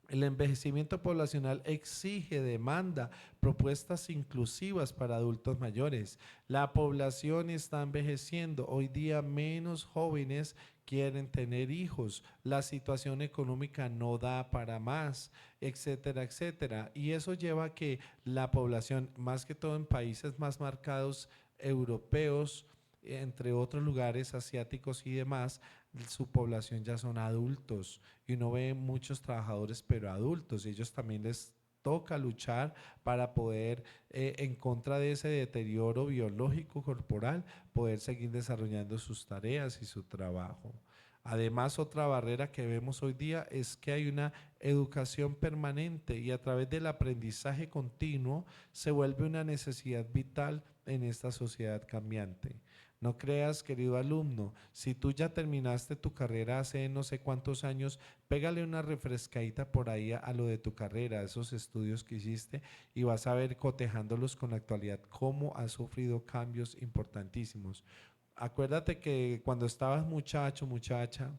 El envejecimiento poblacional exige, demanda propuestas inclusivas para adultos mayores. La población está envejeciendo. Hoy día menos jóvenes quieren tener hijos. La situación económica no da para más, etcétera, etcétera. Y eso lleva a que la población, más que todo en países más marcados europeos, entre otros lugares asiáticos y demás, su población ya son adultos y uno ve muchos trabajadores pero adultos y ellos también les toca luchar para poder en contra de ese deterioro biológico corporal poder seguir desarrollando sus tareas y su trabajo. Además, otra barrera que vemos hoy día es que hay una educación permanente y a través del aprendizaje continuo se vuelve una necesidad vital en esta sociedad cambiante. No creas, querido alumno, si tú ya terminaste tu carrera hace no sé cuántos años, pégale una refrescadita por ahí a lo de tu carrera, a esos estudios que hiciste y vas a ver cotejándolos con la actualidad cómo has sufrido cambios importantísimos. Acuérdate que cuando estabas muchacho, muchacha,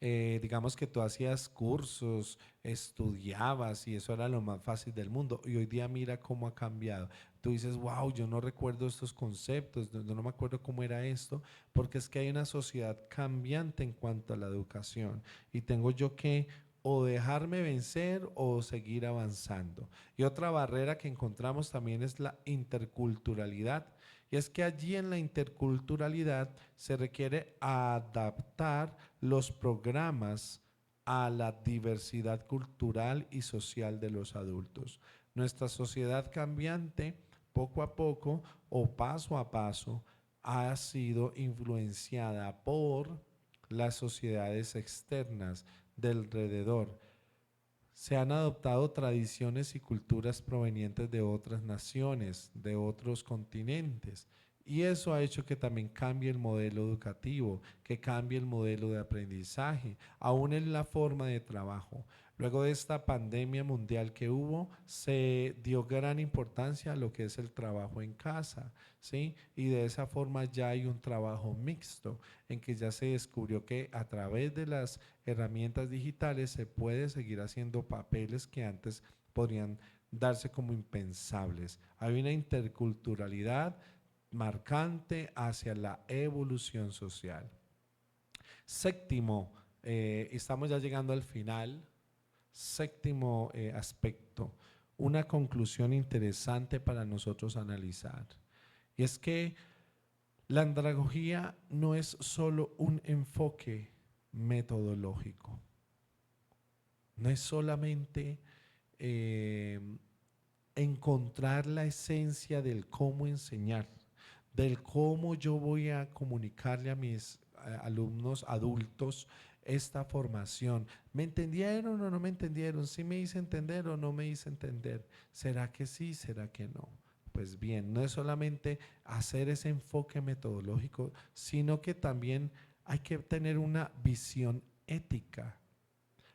digamos que tú hacías cursos, estudiabas y eso era lo más fácil del mundo. Y hoy día mira cómo ha cambiado. Tú dices, wow, yo no recuerdo estos conceptos, no me acuerdo cómo era esto, porque es que hay una sociedad cambiante en cuanto a la educación. Y tengo yo que o dejarme vencer o seguir avanzando. Y otra barrera que encontramos también es la interculturalidad. Y es que allí en la interculturalidad se requiere adaptar los programas a la diversidad cultural y social de los adultos. Nuestra sociedad cambiante, poco a poco o paso a paso, ha sido influenciada por las sociedades externas del alrededor. Se han adoptado tradiciones y culturas provenientes de otras naciones, de otros continentes. Y eso ha hecho que también cambie el modelo educativo, que cambie el modelo de aprendizaje, aún en la forma de trabajo. Luego de esta pandemia mundial que hubo, se dio gran importancia a lo que es el trabajo en casa, ¿sí? Y de esa forma ya hay un trabajo mixto, en que ya se descubrió que a través de las herramientas digitales se puede seguir haciendo papeles que antes podrían darse como impensables. Hay una interculturalidad marcante hacia la evolución social. Séptimo, estamos ya llegando al final. Séptimo aspecto, una conclusión interesante para nosotros analizar. Y es que la andragogía no es solo un enfoque metodológico, no es solamente eh, encontrar la esencia del cómo enseñar, del cómo yo voy a comunicarle a mis alumnos adultos esta formación. ¿Me entendieron o no me entendieron? ¿Sí me hice entender o no me hice entender? ¿Será que sí? ¿Será que no? Pues bien, no es solamente hacer ese enfoque metodológico, sino que también hay que tener una visión ética.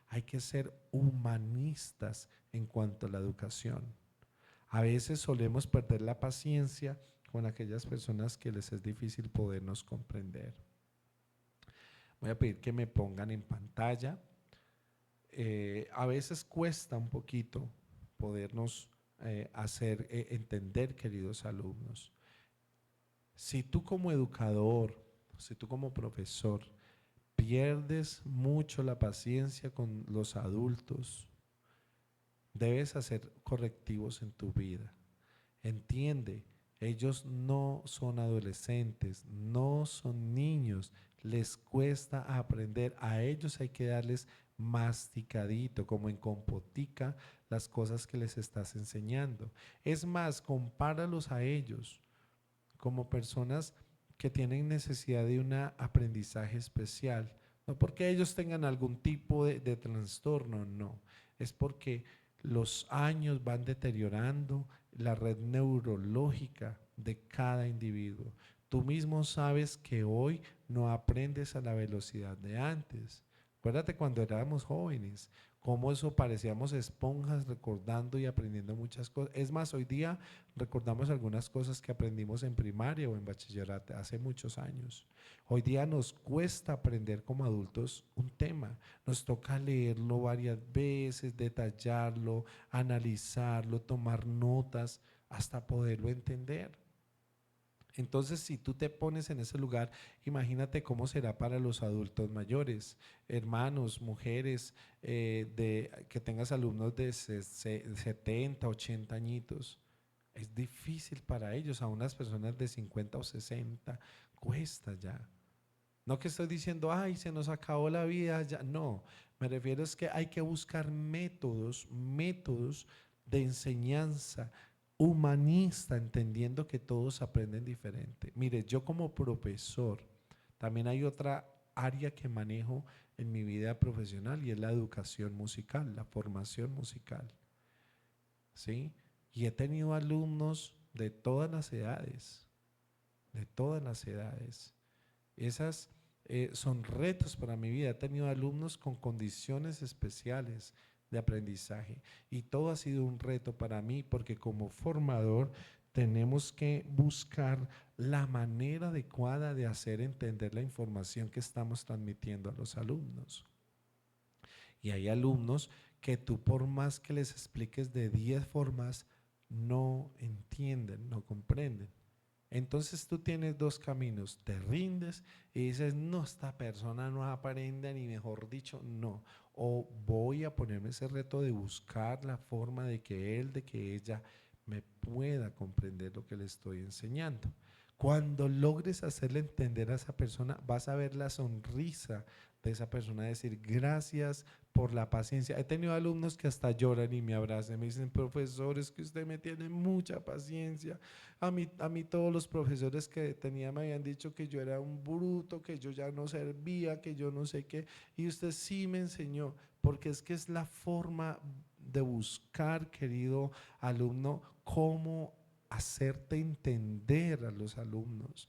Hay que ser humanistas en cuanto a la educación. A veces solemos perder la paciencia con aquellas personas que les es difícil podernos comprender. Voy a pedir que me pongan en pantalla. A veces cuesta un poquito podernos hacer entender, queridos alumnos. Si tú como educador, si tú como profesor pierdes mucho la paciencia con los adultos, debes hacer correctivos en tu vida. Entiende, ellos no son adolescentes, no son niños, les cuesta aprender. A ellos hay que darles masticadito, como en compotica, las cosas que les estás enseñando. Es más, compáralos a ellos como personas que tienen necesidad de un aprendizaje especial. No porque ellos tengan algún tipo de trastorno, no. Es porque los años van deteriorando la red neurológica de cada individuo. Tú mismo sabes que hoy no aprendes a la velocidad de antes. Acuérdate cuando éramos jóvenes, cómo eso parecíamos esponjas recordando y aprendiendo muchas cosas. Es más, hoy día recordamos algunas cosas que aprendimos en primaria o en bachillerato hace muchos años. Hoy día nos cuesta aprender como adultos un tema. Nos toca leerlo varias veces, detallarlo, analizarlo, tomar notas hasta poderlo entender. Entonces, si tú te pones en ese lugar, imagínate cómo será para los adultos mayores, hermanos, mujeres, que tengas alumnos de 70, 80 añitos. Es difícil para ellos, a unas personas de 50 o 60, cuesta ya. No que estoy diciendo, ay, se nos acabó la vida, ya. No, me refiero es que hay que buscar métodos de enseñanza humanista, entendiendo que todos aprenden diferente. Mire, yo como profesor, también hay otra área que manejo en mi vida profesional y es la educación musical, la formación musical. ¿Sí? Y he tenido alumnos de todas las edades, de todas las edades. Esas son retos para mi vida. He tenido alumnos con condiciones especiales de aprendizaje y todo ha sido un reto para mí porque como formador tenemos que buscar la manera adecuada de hacer entender la información que estamos transmitiendo a los alumnos. Y hay alumnos que tú por más que les expliques de 10 formas, no entienden, no comprenden. Entonces tú tienes dos caminos, te rindes y dices, no, esta persona no aprende, ni mejor dicho, no. O voy a ponerme ese reto de buscar la forma de que él, de que ella me pueda comprender lo que le estoy enseñando. Cuando logres hacerle entender a esa persona, vas a ver la sonrisa de esa persona, decir gracias por la paciencia. He tenido alumnos que hasta lloran y me abrazan, me dicen, profesor, es que usted me tiene mucha paciencia. A mí todos los profesores que tenía me habían dicho que yo era un bruto, que yo ya no servía, que yo no sé qué, y usted sí me enseñó, porque es que es la forma de buscar, querido alumno, cómo hacerte entender a los alumnos.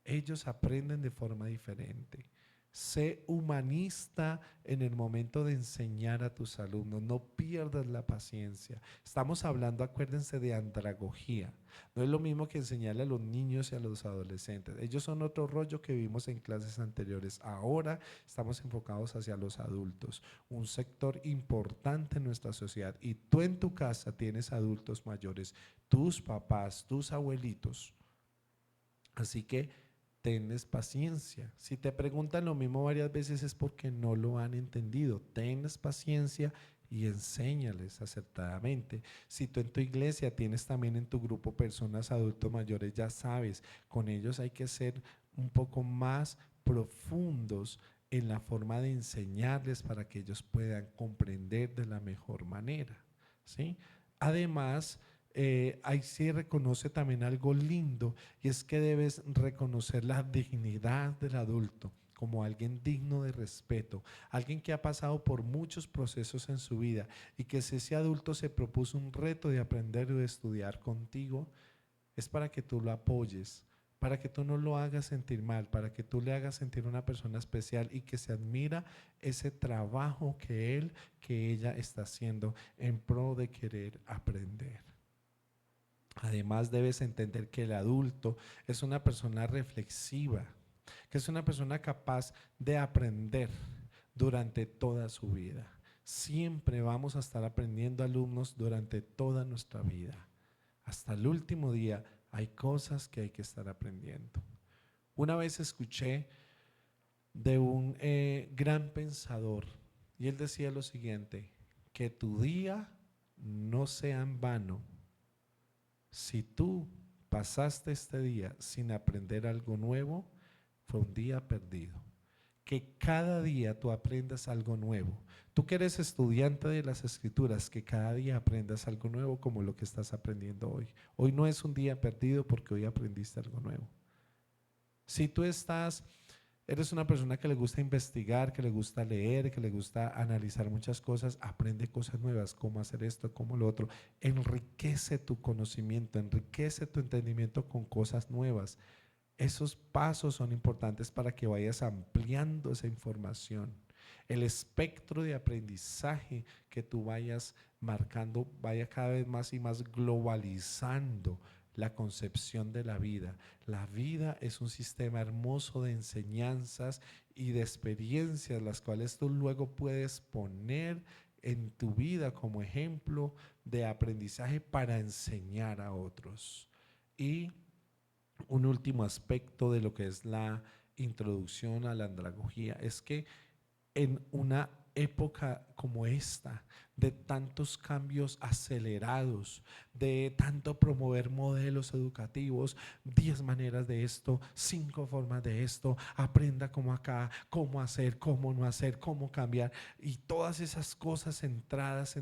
Ellos aprenden de forma diferente. Sé humanista en el momento de enseñar a tus alumnos, no pierdas la paciencia. Estamos hablando, acuérdense, de andragogía. No es lo mismo que enseñarle a los niños y a los adolescentes. Ellos son otro rollo que vimos en clases anteriores. Ahora estamos enfocados hacia los adultos, un sector importante en nuestra sociedad. Y tú en tu casa tienes adultos mayores, tus papás, tus abuelitos. Así que tenles paciencia. Si te preguntan lo mismo varias veces es porque no lo han entendido. Tenles paciencia y enséñales acertadamente. Si tú en tu iglesia tienes también en tu grupo personas adultos mayores, ya sabes, con ellos hay que ser un poco más profundos en la forma de enseñarles para que ellos puedan comprender de la mejor manera, ¿sí? Además, ahí sí reconoce también algo lindo, y es que debes reconocer la dignidad del adulto como alguien digno de respeto, alguien que ha pasado por muchos procesos en su vida y que si ese adulto se propuso un reto de aprender o de estudiar contigo, es para que tú lo apoyes, para que tú no lo hagas sentir mal, para que tú le hagas sentir una persona especial y que se admira ese trabajo que él, que ella está haciendo en pro de querer aprender. Además, debes entender que el adulto es una persona reflexiva, que es una persona capaz de aprender durante toda su vida. Siempre vamos a estar aprendiendo, alumnos, durante toda nuestra vida. Hasta el último día hay cosas que hay que estar aprendiendo. Una vez escuché de un gran pensador y él decía lo siguiente: que tu día no sea en vano. Si tú pasaste este día sin aprender algo nuevo, fue un día perdido. Que cada día tú aprendas algo nuevo. Tú que eres estudiante de las escrituras, que cada día aprendas algo nuevo como lo que estás aprendiendo hoy. Hoy no es un día perdido porque hoy aprendiste algo nuevo. Si tú eres una persona que le gusta investigar, que le gusta leer, que le gusta analizar muchas cosas, aprende cosas nuevas, cómo hacer esto, cómo lo otro. Enriquece tu conocimiento, enriquece tu entendimiento con cosas nuevas. Esos pasos son importantes para que vayas ampliando esa información. El espectro de aprendizaje que tú vayas marcando vaya cada vez más y más globalizando la concepción de la vida. La vida es un sistema hermoso de enseñanzas y de experiencias, las cuales tú luego puedes poner en tu vida como ejemplo de aprendizaje para enseñar a otros. Y un último aspecto de lo que es la introducción a la andragogía es que en una época como esta, de tantos cambios acelerados, de tanto promover modelos educativos, 10 maneras de esto, 5 formas de esto, aprenda como acá, cómo hacer, cómo no hacer, cómo cambiar, y todas esas cosas entradas,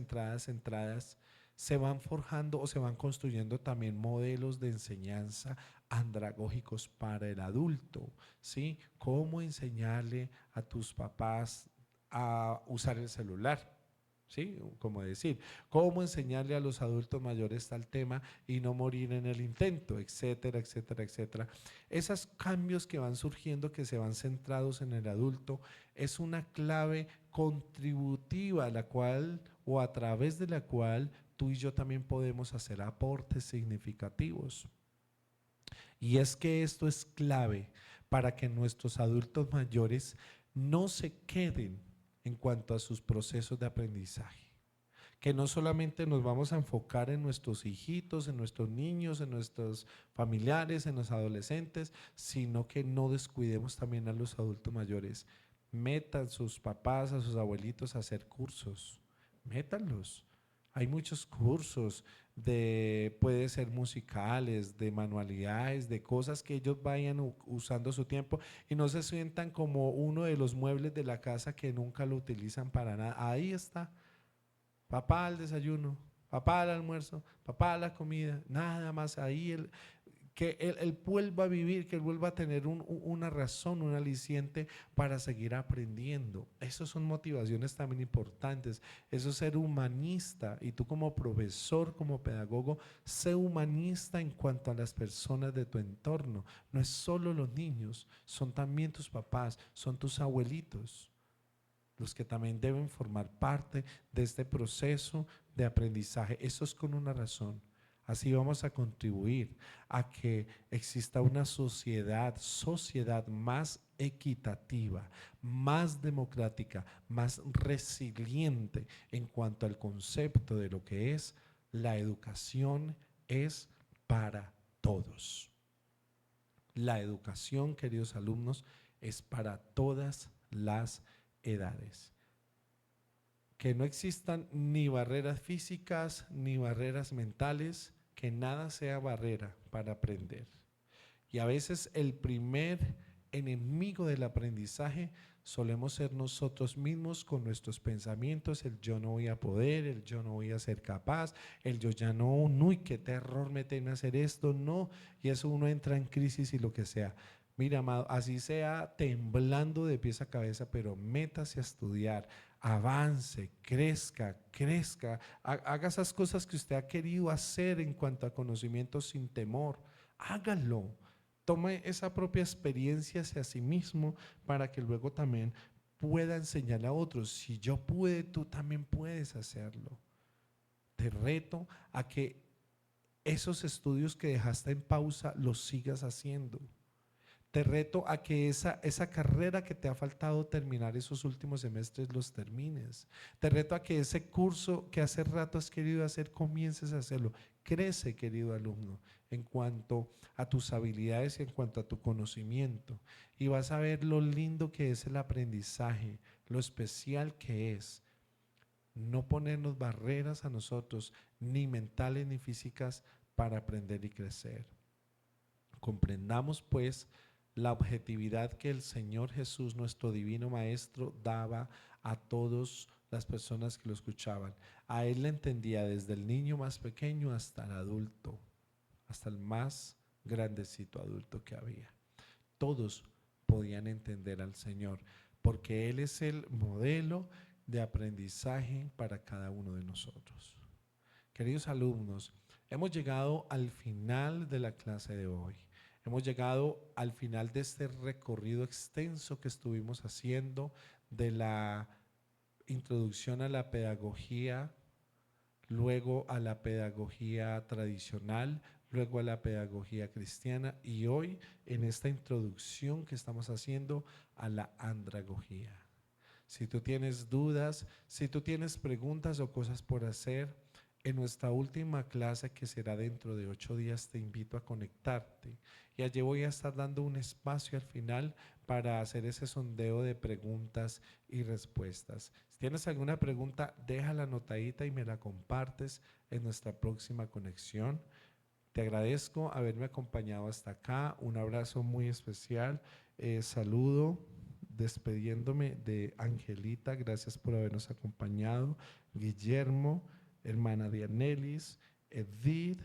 se van forjando o se van construyendo también modelos de enseñanza andragógicos para el adulto, ¿sí? Cómo enseñarle a tus papás a usar el celular, ¿sí? Como decir, cómo enseñarle a los adultos mayores tal tema y no morir en el intento, etcétera, etcétera, etcétera. Esos cambios que van surgiendo, que se van centrados en el adulto, es una clave contributiva, la cual o a través de la cual tú y yo también podemos hacer aportes significativos. Y es que esto es clave para que nuestros adultos mayores no se queden en cuanto a sus procesos de aprendizaje, que no solamente nos vamos a enfocar en nuestros hijitos, en nuestros niños, en nuestros familiares, en los adolescentes, sino que no descuidemos también a los adultos mayores. Metan sus papás, a sus abuelitos a hacer cursos, métanlos. Hay muchos cursos puede ser musicales, de manualidades, de cosas que ellos vayan usando su tiempo y no se sientan como uno de los muebles de la casa que nunca lo utilizan para nada. Ahí está, papá al desayuno, papá al almuerzo, papá a la comida, nada más ahí. Que él vuelva a vivir, que él vuelva a tener una razón, un aliciente para seguir aprendiendo. Esas son motivaciones también importantes. Eso es ser humanista, y tú como profesor, como pedagogo, sé humanista en cuanto a las personas de tu entorno. No es solo los niños, son también tus papás, son tus abuelitos, los que también deben formar parte de este proceso de aprendizaje. Eso es con una razón. Así vamos a contribuir a que exista una sociedad más equitativa, más democrática, más resiliente en cuanto al concepto de lo que es la educación es para todos. La educación, queridos alumnos, es para todas las edades. Que no existan ni barreras físicas ni barreras mentales, que nada sea barrera para aprender. Y a veces el primer enemigo del aprendizaje solemos ser nosotros mismos con nuestros pensamientos, el yo no voy a poder, el yo no voy a ser capaz, el yo ya no, uy, qué terror me tiene hacer esto, no, y eso uno entra en crisis y lo que sea. Mira, amado, así sea temblando de pies a cabeza, pero métase a estudiar, avance, crezca, crezca, haga esas cosas que usted ha querido hacer en cuanto a conocimiento sin temor, hágalo. Tome esa propia experiencia hacia sí mismo para que luego también pueda enseñarle a otros. Si yo pude, tú también puedes hacerlo. Te reto a que esos estudios que dejaste en pausa los sigas haciendo. Te reto a que esa carrera que te ha faltado terminar esos últimos semestres los termines. Te reto a que ese curso que hace rato has querido hacer, comiences a hacerlo. Crece, querido alumno, en cuanto a tus habilidades y en cuanto a tu conocimiento. Y vas a ver lo lindo que es el aprendizaje, lo especial que es. No ponernos barreras a nosotros, ni mentales ni físicas, para aprender y crecer. Comprendamos pues la objetividad que el Señor Jesús, nuestro divino Maestro, daba a todas las personas que lo escuchaban. A Él le entendía desde el niño más pequeño hasta el adulto, hasta el más grandecito adulto que había. Todos podían entender al Señor, porque Él es el modelo de aprendizaje para cada uno de nosotros. Queridos alumnos, hemos llegado al final de la clase de hoy. Hemos llegado al final de este recorrido extenso que estuvimos haciendo de la introducción a la pedagogía, luego a la pedagogía tradicional, luego a la pedagogía cristiana y hoy en esta introducción que estamos haciendo a la andragogía. Si tú tienes dudas, si tú tienes preguntas o cosas por hacer, en nuestra última clase, que será dentro de 8 días, te invito a conectarte. Y allí voy a estar dando un espacio al final para hacer ese sondeo de preguntas y respuestas. Si tienes alguna pregunta, déjala anotadita y me la compartes en nuestra próxima conexión. Te agradezco haberme acompañado hasta acá. Un abrazo muy especial. Saludo despidiéndome de Angelita. Gracias por habernos acompañado. Guillermo, hermana Dianelis, Edith,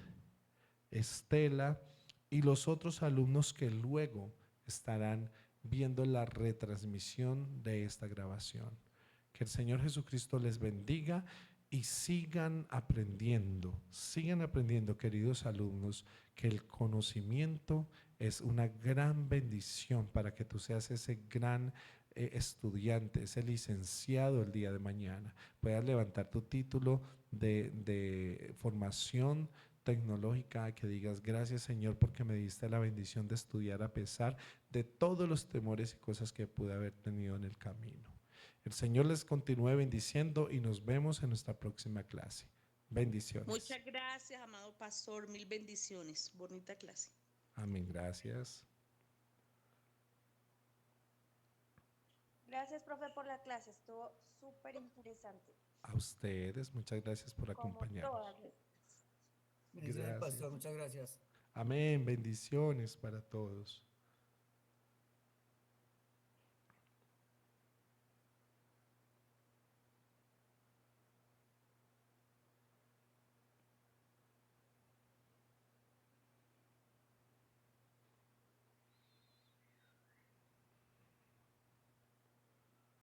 Estela y los otros alumnos que luego estarán viendo la retransmisión de esta grabación. Que el Señor Jesucristo les bendiga y sigan aprendiendo, queridos alumnos, que el conocimiento es una gran bendición para que tú seas ese gran estudiante, ese licenciado el día de mañana. Puedas levantar tu título de formación tecnológica, que digas gracias Señor porque me diste la bendición de estudiar a pesar de todos los temores y cosas que pude haber tenido en el camino. El Señor les continúe bendiciendo y nos vemos en nuestra próxima clase. Bendiciones. Muchas gracias, amado pastor. Mil bendiciones. Bonita clase. Amén. Gracias. Gracias, profe, por la clase. Estuvo súper interesante, A ustedes, muchas gracias por como acompañarnos. todas las. Bendiciones, Gracias. pastor. Muchas gracias. Amén. Bendiciones para todos.